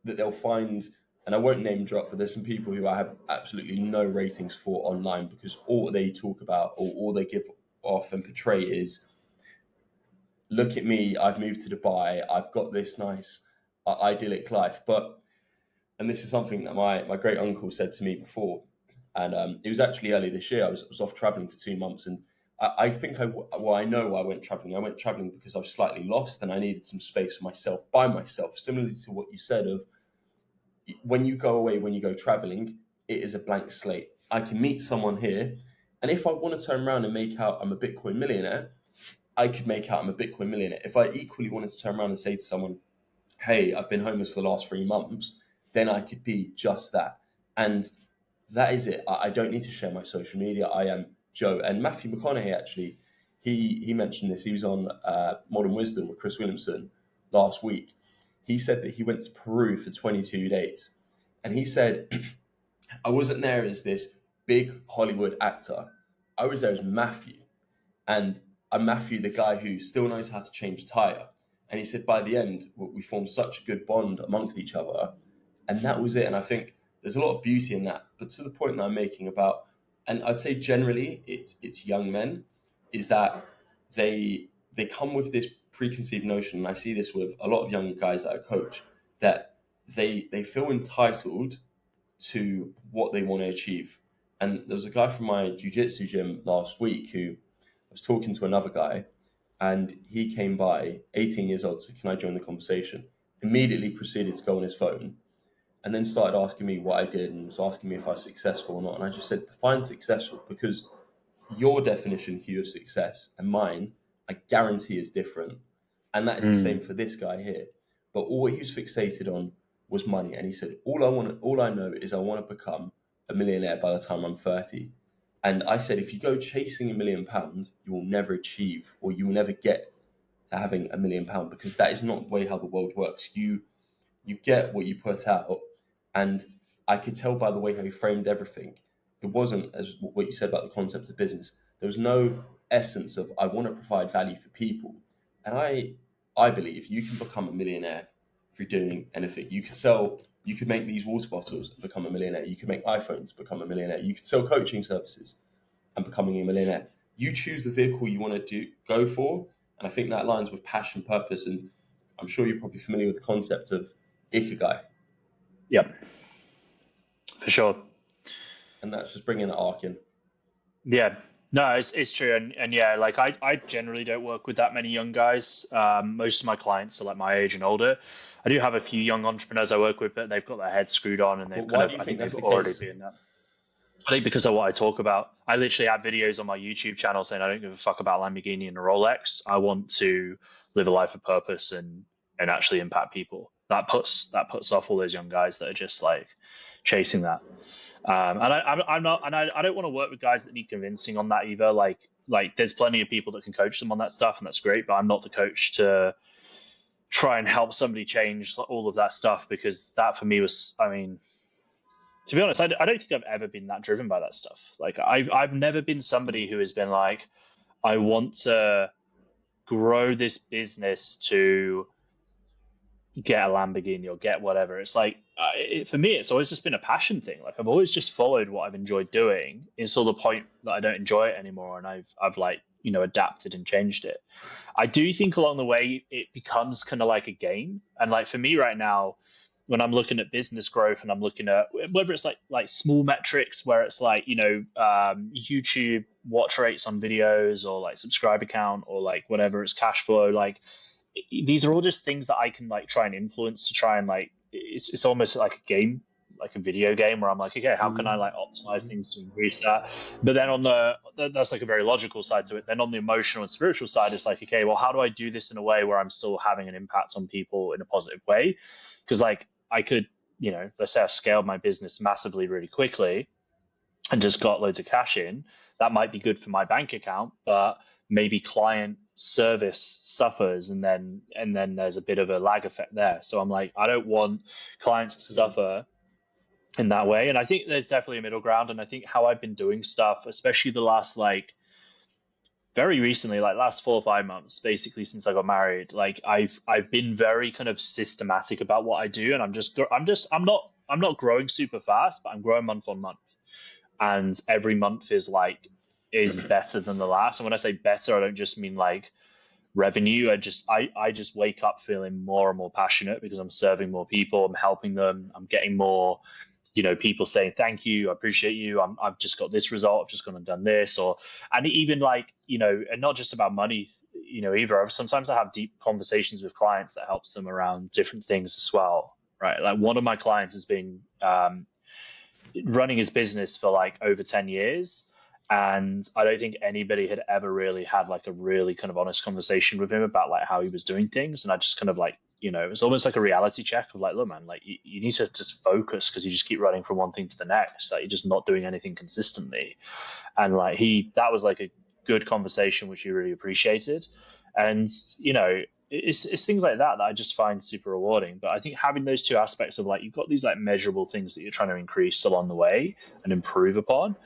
that they'll find, and I won't name drop, but there's some people who I have absolutely no ratings for online, because all they talk about or all they give off and portray is, look at me, I've moved to Dubai, I've got this nice idyllic life. And this is something that my great uncle said to me before, and it was actually early this year. I was off traveling for 2 months, and I think I know why I went traveling. I went traveling because I was slightly lost and I needed some space for myself, by myself, similarly to what you said of, when you go away, when you go traveling, it is a blank slate. I can meet someone here, and if I want to turn around and make out I'm a Bitcoin millionaire, I could make out I'm a Bitcoin millionaire. If I equally wanted to turn around and say to someone, hey, I've been homeless for the last 3 months, then I could be just that. And that is it. I don't need to share my social media. I am Joe. And Matthew McConaughey, actually, he mentioned this. He was on Modern Wisdom with Chris Williamson last week. He said that he went to Peru for 22 days. And he said, I wasn't there as this big Hollywood actor. I was there as Matthew. And I'm Matthew, the guy who still knows how to change a tire. And he said, by the end, we formed such a good bond amongst each other. And that was it. And I think there's a lot of beauty in that. But to the point that I'm making about, and I'd say generally it's young men, is that they come with this preconceived notion, and I see this with a lot of younger guys that I coach, that they feel entitled to what they want to achieve. And there was a guy from my jiu-jitsu gym last week who I was talking to another guy, and he came by, 18 years old, said, can I join the conversation? Immediately proceeded to go on his phone, and then started asking me what I did and was asking me if I was successful or not. And I just said, define successful, because your definition, Hugh, of success and mine, I guarantee is different. And that is the same for this guy here. But all he was fixated on was money. And he said, all I know is I want to become a millionaire by the time I'm 30. And I said, if you go chasing £1 million, you will never achieve, or you will never get to having £1 million, because that is not the way how the world works. You get what you put out. And I could tell by the way how he framed everything, it wasn't as what you said about the concept of business. There was no essence of, I want to provide value for people. And I believe you can become a millionaire through doing anything. You could make these water bottles and become a millionaire. You could make iPhones, become a millionaire. You could sell coaching services and becoming a millionaire. You choose the vehicle you want to go for. And I think that aligns with passion, purpose. And I'm sure you're probably familiar with the concept of Ikigai. Yep, for sure. And that's just bringing the arc in. Yeah, no, it's true. And yeah, like I generally don't work with that many young guys. Most of my clients are like my age and older. I do have a few young entrepreneurs I work with, but they've got their heads screwed on, and they've I think they've already been that. I think because of what I talk about, I literally have videos on my YouTube channel saying I don't give a fuck about Lamborghini and a Rolex. I want to live a life of purpose and actually impact people. That puts off all those young guys that are just like chasing that. I'm not, and I don't want to work with guys that need convincing on that either. Like there's plenty of people that can coach them on that stuff, and that's great. But I'm not the coach to try and help somebody change all of that stuff, because that for me was, I mean, to be honest, I don't think I've ever been that driven by that stuff. Like I've never been somebody who has been like, I want to grow this business to get a Lamborghini or get whatever. It's like for me, it's always just been a passion thing. Like I've always just followed what I've enjoyed doing until the point that I don't enjoy it anymore, and I've like, you know, adapted and changed it. I do think along the way it becomes kind of like a game, and like for me right now, when I'm looking at business growth and I'm looking at whether it's like small metrics where it's like, you know, YouTube watch rates on videos, or like subscriber count, or like whatever, it's cash flow, like these are all just things that I can like try and influence to try and like it's almost like a game, like a video game where I'm like, okay, how can I like optimize things to increase that? But then on that's like a very logical side to it. Then on the emotional and spiritual side, it's like, okay, well, how do I do this in a way where I'm still having an impact on people in a positive way? Because like I could, you know, let's say I scaled my business massively really quickly and just got loads of cash in. That might be good for my bank account, but maybe client service suffers, and then there's a bit of a lag effect there. So I'm like, I don't want clients to suffer in that way. And I think there's definitely a middle ground. And I think how I've been doing stuff, especially the last like very recently, like last 4 or 5 months, basically since I got married, like I've been very kind of systematic about what I do, and I'm not growing super fast, but I'm growing month on month, and every month is better than the last. And when I say better, I don't just mean like revenue. I just wake up feeling more and more passionate because I'm serving more people, I'm helping them, I'm getting more, you know, people saying thank you, I appreciate you, I've just got this result, I've just gone and done this, or and even like, you know, and not just about money, you know, either. Sometimes I have deep conversations with clients that helps them around different things as well, right? Like one of my clients has been running his business for like over 10 years, and I don't think anybody had ever really had like a really kind of honest conversation with him about like how he was doing things. And I just kind of like, you know, it was almost like a reality check of like, look, man, like you need to just focus, because you just keep running from one thing to the next, like you're just not doing anything consistently. And like that was like a good conversation which he really appreciated. And you know, it's things like that I just find super rewarding. But I think having those two aspects of like, you've got these like measurable things that you're trying to increase along the way and improve upon,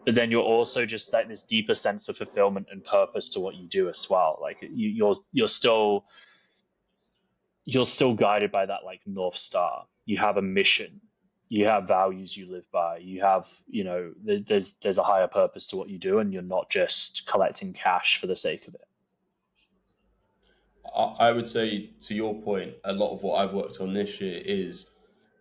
but then you're also just like this deeper sense of fulfillment and purpose to what you do as well. Like you're still guided by that like North Star. You have a mission, you have values you live by, you have, you know, there's a higher purpose to what you do, and you're not just collecting cash for the sake of it. I would say, to your point, a lot of what I've worked on this year is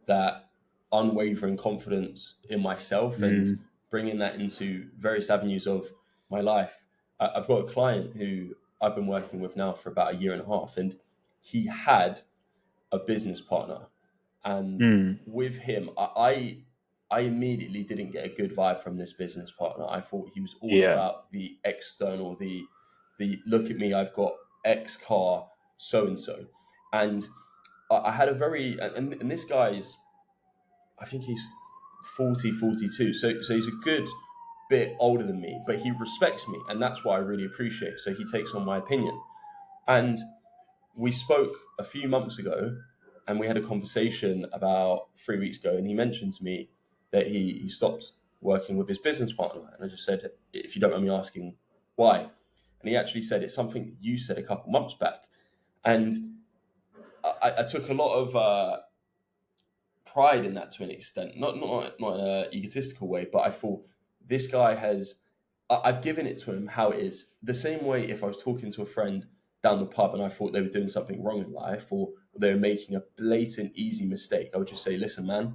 that unwavering confidence in myself and bringing that into various avenues of my life. I've got a client who I've been working with now for about 1.5 years, and he had a business partner. And with him, I immediately didn't get a good vibe from this business partner. I thought he was all about the external, the look at me, I've got X car, so and so. And I had a very, and this guy's, I think he's 40, 42. So he's a good bit older than me, but he respects me. And that's what I really appreciate. So he takes on my opinion. And we spoke a few months ago, and we had a conversation about 3 weeks ago. And he mentioned to me that he stopped working with his business partner. And I just said, if you don't mind me asking, why? And he actually said, it's something you said a couple months back. And I took a lot of pride in that to an extent, not in an egotistical way, but I thought this guy I've given it to him how it is. The same way if I was talking to a friend down the pub and I thought they were doing something wrong in life, or they were making a blatant, easy mistake, I would just say, listen, man,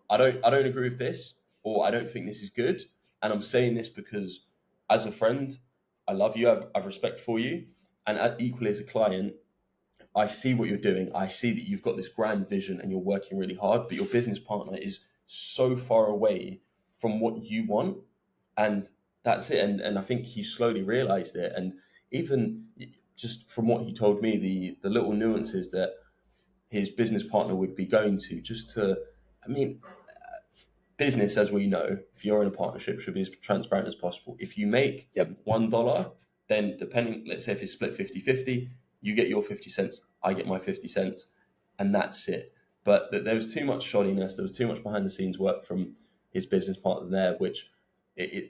I don't agree with this, or I don't think this is good. And I'm saying this because as a friend, I love you, I have respect for you. And equally as a client, I see what you're doing. I see that you've got this grand vision and you're working really hard, but your business partner is so far away from what you want, and that's it. And I think he slowly realized it. And even just from what he told me, the little nuances that his business partner would be going to, just to, I mean, business, as we know, if you're in a partnership, should be as transparent as possible. If you make $1, then depending, let's say if it's split 50-50, you get your 50 cents, I get my 50 cents, and that's it. But there was too much shoddiness, there was too much behind the scenes work from his business partner there, which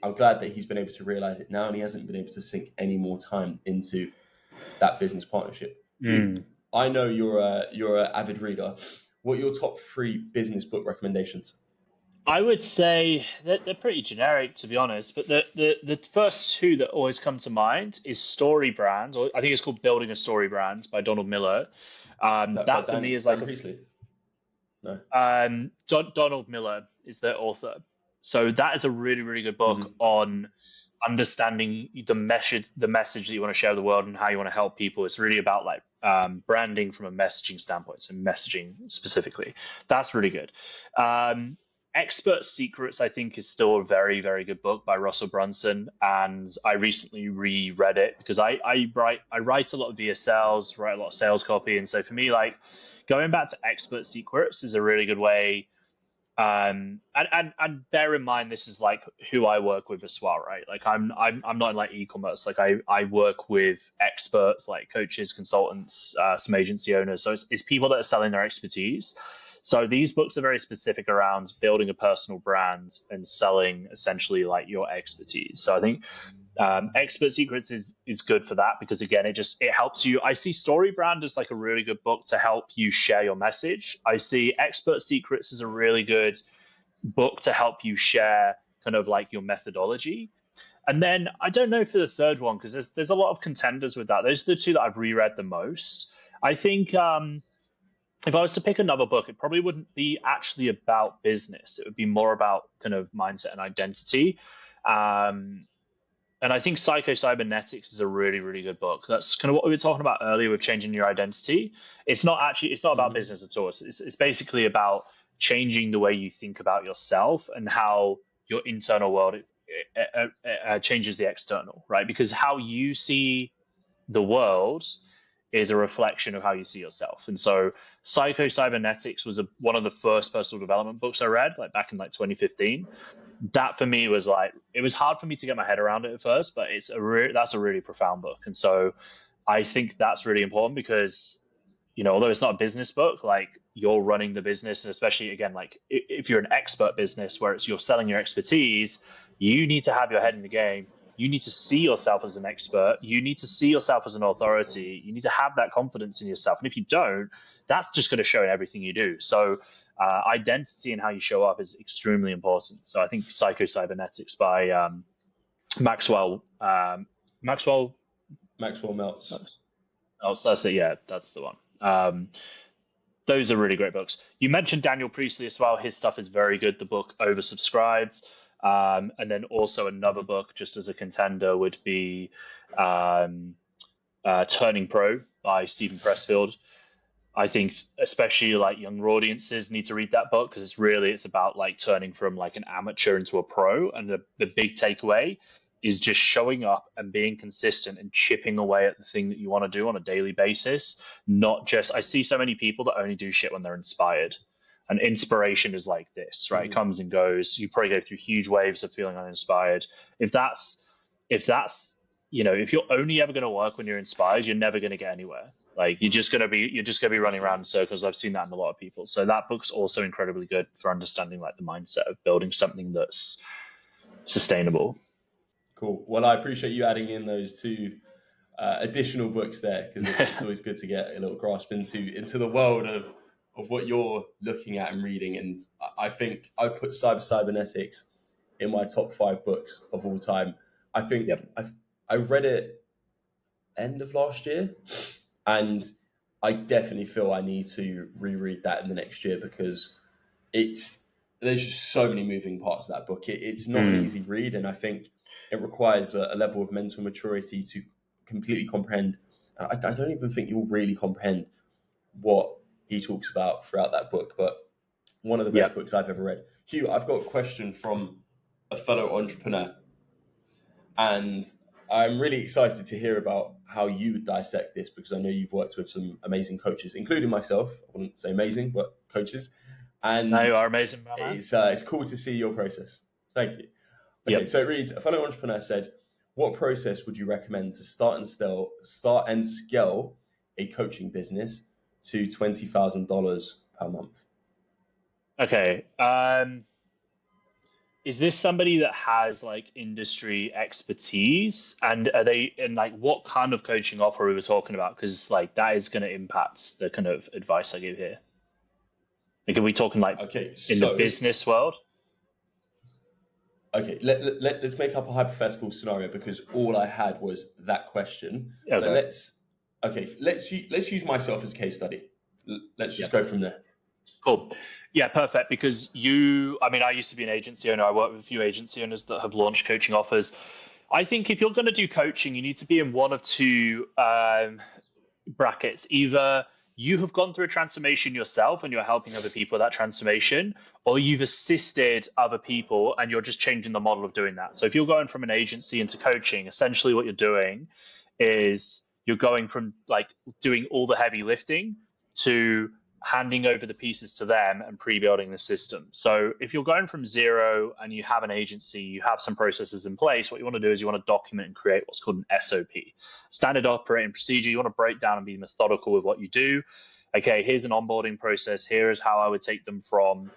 I'm glad that he's been able to realize it now, and he hasn't been able to sink any more time into that business partnership. Hugh, I know you're an avid reader. What are your top 3 business book recommendations? I would say that they're pretty generic, to be honest. But the first 2 that always come to mind is Story Brand, or I think it's called Building a Story Brand by Donald Miller. That for me is like No. Donald Miller is the author. So that is a really, really good book on understanding the message that you want to share with the world and how you want to help people. It's really about like branding from a messaging standpoint, so messaging specifically. That's really good. Expert Secrets, I think, is still a very, very good book by Russell Brunson, and I recently reread it because I write a lot of VSLs, write a lot of sales copy, and so for me, like going back to Expert Secrets is a really good way. And bear in mind, this is like who I work with as well, right? Like I'm not in like e-commerce. Like I work with experts, like coaches, consultants, some agency owners. So it's people that are selling their expertise. So these books are very specific around building a personal brand and selling essentially like your expertise. So I think Expert Secrets is good for that because again, it helps you. I see Story Brand as like a really good book to help you share your message. I see Expert Secrets as a really good book to help you share kind of like your methodology. And then I don't know for the third one because there's a lot of contenders with that. Those are the 2 that I've reread the most. I think if I was to pick another book, it probably wouldn't be actually about business. It would be more about kind of mindset and identity. And I think Psycho-Cybernetics is a really, really good book. That's kind of what we were talking about earlier with changing your identity. It's not about business at all. It's basically about changing the way you think about yourself and how your internal world changes the external, right? Because how you see the world is a reflection of how you see yourself. And so Psycho-Cybernetics was one of the first personal development books I read, like back in like 2015. That for me was like, it was hard for me to get my head around it at first, but that's a really profound book. And so I think that's really important because, although it's not a business book, like you're running the business, and especially again, like if you're an expert business where you're selling your expertise, you need to have your head in the game. You need to see yourself as an expert. You need to see yourself as an authority. You need to have that confidence in yourself. And if you don't, that's just going to show in everything you do. So identity and how you show up is extremely important. So I think Psycho-Cybernetics by Maxwell Meltz. Oh, so that's it. Yeah, that's the one. Those are really great books. You mentioned Daniel Priestley as well. His stuff is very good. The book Oversubscribed. And then also another book, just as a contender, would be Turning Pro by Stephen Pressfield. I think especially like younger audiences need to read that book because it's about like turning from like an amateur into a pro. And the big takeaway is just showing up and being consistent and chipping away at the thing that you want to do on a daily basis. Not just, I see so many people that only do shit when they're inspired. And inspiration is like this, right? It comes and goes. You probably go through huge waves of feeling uninspired. If you're only ever going to work when you're inspired, you're never going to get anywhere. Like you're just going to be running around in circles. I've seen that in a lot of people. So that book's also incredibly good for understanding like the mindset of building something that's sustainable. Cool. Well, I appreciate you adding in those 2 additional books there because it's always good to get a little grasp into the world of what you're looking at and reading. And I think I put Cybernetics in my top 5 books of all time. I think I read it end of last year, and I definitely feel I need to reread that in the next year because there's just so many moving parts of that book. It's not an easy read, and I think it requires a level of mental maturity to completely comprehend. I don't even think you'll really comprehend what he talks about throughout that book, but one of the best books I've ever read. Hugh, I've got a question from a fellow entrepreneur, and I'm really excited to hear about how you would dissect this, because I know you've worked with some amazing coaches, including myself. I wouldn't say amazing, but coaches. No, And you are amazing, my man. it's cool to see your process. Thank you. Okay, Yep. so it reads, a fellow entrepreneur said, what process would you recommend to start and scale a coaching business to $20,000 per month? Okay. Is this somebody that has like industry expertise, and are they in like what kind of coaching offer we were talking about? Because like that is going to impact the kind of advice I give here. Like, are we talking like in the business world? Okay, let's make up a hypothetical scenario, because all I had was that question. Okay. But let's use myself as a case study. Let's just go from there. Cool. Yeah, perfect. Because I used to be an agency owner. I work with a few agency owners that have launched coaching offers. I think if you're going to do coaching, you need to be in one of two brackets. Either you have gone through a transformation yourself and you're helping other people with that transformation, or you've assisted other people and you're just changing the model of doing that. So if you're going from an agency into coaching, essentially what you're doing is you're going from like doing all the heavy lifting to handing over the pieces to them and pre-building the system. So if you're going from zero and you have an agency, you have some processes in place, what you want to do is you want to document and create what's called an SOP, standard operating procedure. You want to break down and be methodical with what you do. Okay, here's an onboarding process. Here is how I would take them from,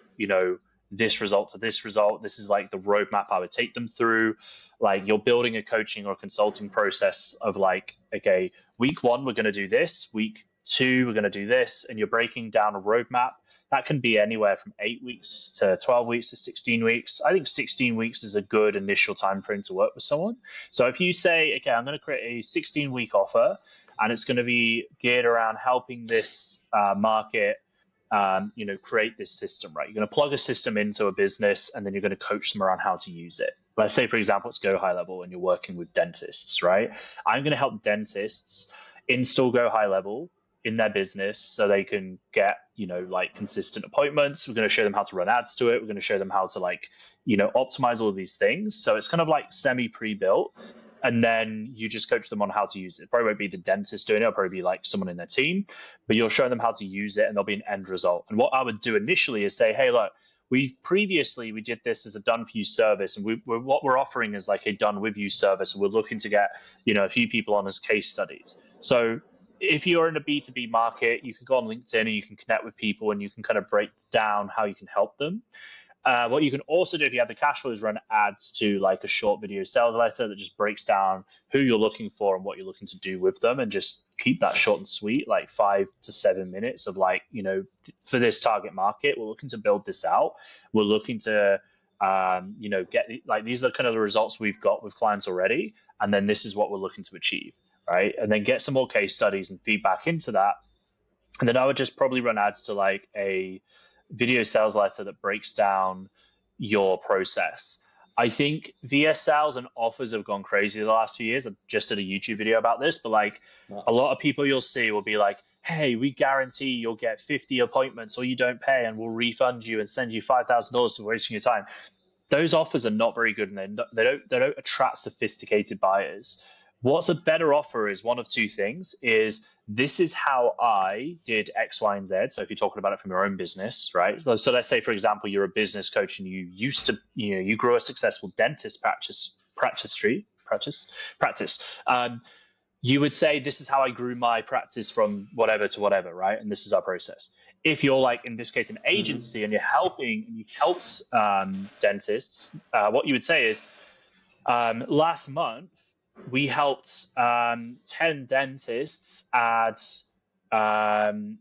this result to this result. This is like the roadmap I would take them through. Like, you're building a coaching or consulting process of like, okay, week 1, we're going to do this. Week 2, we're going to do this, and you're breaking down a roadmap. That can be anywhere from 8 weeks to 12 weeks to 16 weeks. I think 16 weeks is a good initial time frame to work with someone. So if you say, okay, I'm going to create a 16-week offer, and it's going to be geared around helping this market, create this system, right? You're going to plug a system into a business, and then you're going to coach them around how to use it. Let's say, for example, it's Go High Level, and you're working with dentists, right? I'm going to help dentists install Go High Level in their business so they can get, consistent appointments. We're going to show them how to run ads to it. We're going to show them how to optimize all these things. So it's kind of like semi pre-built, and then you just coach them on how to use it. It probably won't be the dentist doing it. It'll probably be like someone in their team, but you'll show them how to use it, and there'll be an end result. And what I would do initially is say, hey, look, we did this as a done for you service, and what we're offering is like a done with you service. And we're looking to get, a few people on as case studies. So if you're in a B2B market, you can go on LinkedIn and you can connect with people, and you can kind of break down how you can help them. What you can also do if you have the cash flow is run ads to like a short video sales letter that just breaks down who you're looking for and what you're looking to do with them, and just keep that short and sweet, like 5 to 7 minutes of like, for this target market, we're looking to build this out. We're looking to, get like, these are kind of the results we've got with clients already. And then this is what we're looking to achieve. Right. And then get some more case studies and feedback into that. And then I would just probably run ads to like a video sales letter that breaks down your process. I think VSLs and offers have gone crazy the last few years. I just did a YouTube video about this, but like nice. A lot of people you'll see will be like, hey, we guarantee you'll get 50 appointments or you don't pay and we'll refund you and send you $5,000 for wasting your time. Those offers are not very good, and they don't attract sophisticated buyers. What's a better offer is one of two things: is this is how I did X, Y, and Z. So if you're talking about it from your own business, right? So let's say, for example, you're a business coach and you used to, you grew a successful dentist practice. You would say, this is how I grew my practice from whatever to whatever, right? And this is our process. If you're like, in this case, an agency, and you've helped dentists, what you would say is, last month, we helped 10 dentists add, an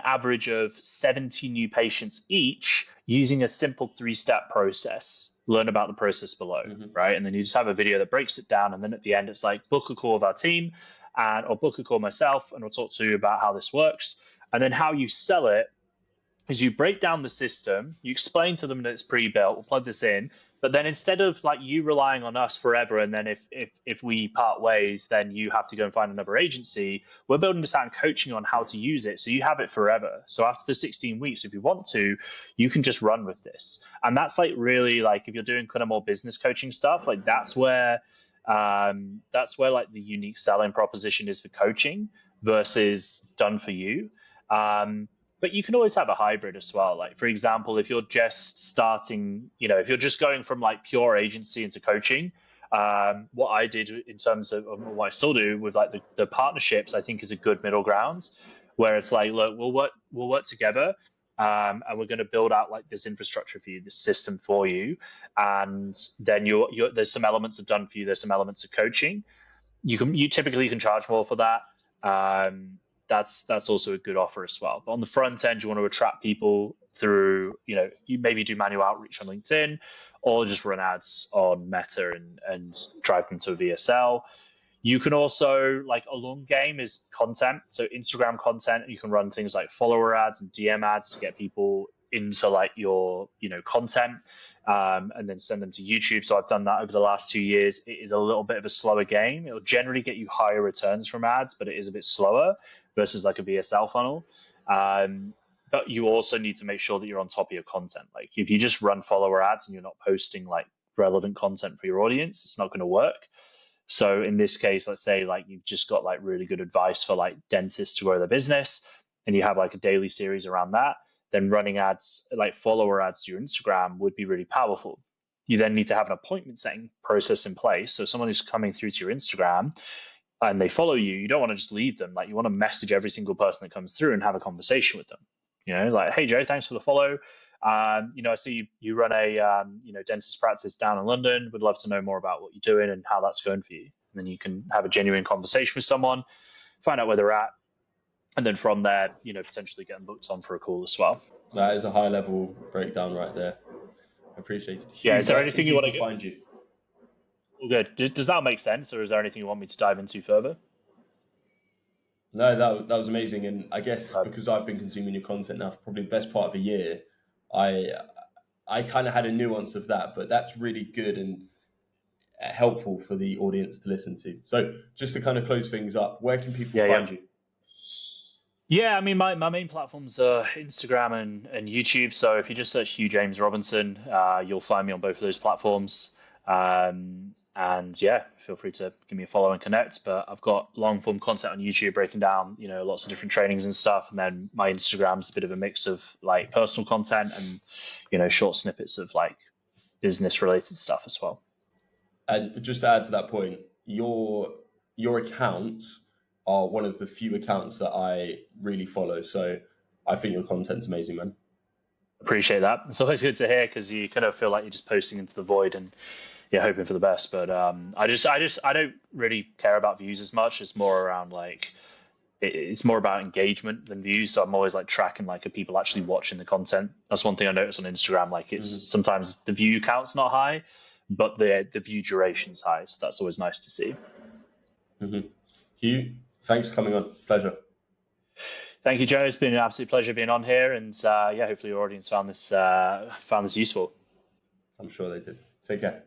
average of 70 new patients each using a simple 3-step process. Learn about the process below, right? And then you just have a video that breaks it down. And then at the end, it's like, book a call with our team or book a call myself, and we'll talk to you about how this works. And then how you sell it is you break down the system, you explain to them that it's pre-built, we'll plug this in, But then instead of like you relying on us forever, and then if we part ways, then you have to go and find another agency, we're building this out and coaching on how to use it, so you have it forever. So after the 16 weeks, if you want to, you can just run with this. And that's like really like if you're doing kind of more business coaching stuff, like that's where like the unique selling proposition is for coaching versus done for you. But you can always have a hybrid as well. Like, for example, if you're just starting, if you're just going from like pure agency into coaching, what I did in terms of what I still do with like the partnerships, I think is a good middle ground where it's like, look, we'll work together. And we're going to build out like this infrastructure for you, this system for you, and then there's some elements of done for you. There's some elements of coaching. You typically can charge more for that. That's also a good offer as well. But on the front end, you want to attract people through, you maybe do manual outreach on LinkedIn or just run ads on Meta and drive them to a VSL. You can also, like, a long game is content. So Instagram content, you can run things like follower ads and DM ads to get people into like your, content, and then send them to YouTube. So I've done that over the last 2 years. It is a little bit of a slower game. It'll generally get you higher returns from ads, but it is a bit slower versus like a VSL funnel. But you also need to make sure that you're on top of your content. Like if you just run follower ads and you're not posting like relevant content for your audience, it's not going to work. So in this case, let's say like you've just got like really good advice for like dentists to grow their business and you have like a daily series around that, then running ads like follower ads to your Instagram would be really powerful. You then need to have an appointment setting process in place. So someone who's coming through to your Instagram and they follow you, you don't want to just leave them. Like you want to message every single person that comes through and have a conversation with them. Like, hey Joe, thanks for the follow. I see you run a dentist practice down in London. Would love to know more about what you're doing and how that's going for you. And then you can have a genuine conversation with someone, find out where they're at, and then from there, potentially get them booked on for a call as well. That is a high level breakdown right there. I appreciate it. Hugh, is there anything you want to find you? Well, good. Does that make sense, or is there anything you want me to dive into further? No, that was amazing, and I guess because I've been consuming your content now for probably the best part of a year, I kind of had a nuance of that, but that's really good and helpful for the audience to listen to. So just to kind of close things up, where can people find you? Yeah, I mean, my main platforms are Instagram and YouTube. So if you just search Hugh James Robinson, you'll find me on both of those platforms. And yeah, feel free to give me a follow and connect. But I've got long form content on YouTube breaking down, lots of different trainings and stuff. And then my Instagram's a bit of a mix of like personal content and, short snippets of like business related stuff as well. And just to add to that point, your accounts are one of the few accounts that I really follow. So I think your content's amazing, man. Appreciate that. It's always good to hear because you kind of feel like you're just posting into the void and hoping for the best. But I don't really care about views as much. It's more around like it's more about engagement than views. So I'm always like tracking like are people actually watching the content. That's one thing I notice on Instagram. Like it's sometimes the view count's not high, but the view duration's high. So that's always nice to see. Mm-hmm. Hugh, thanks for coming on. Pleasure. Thank you, Joe. It's been an absolute pleasure being on here, and hopefully your audience found this useful. I'm sure they did. Take care.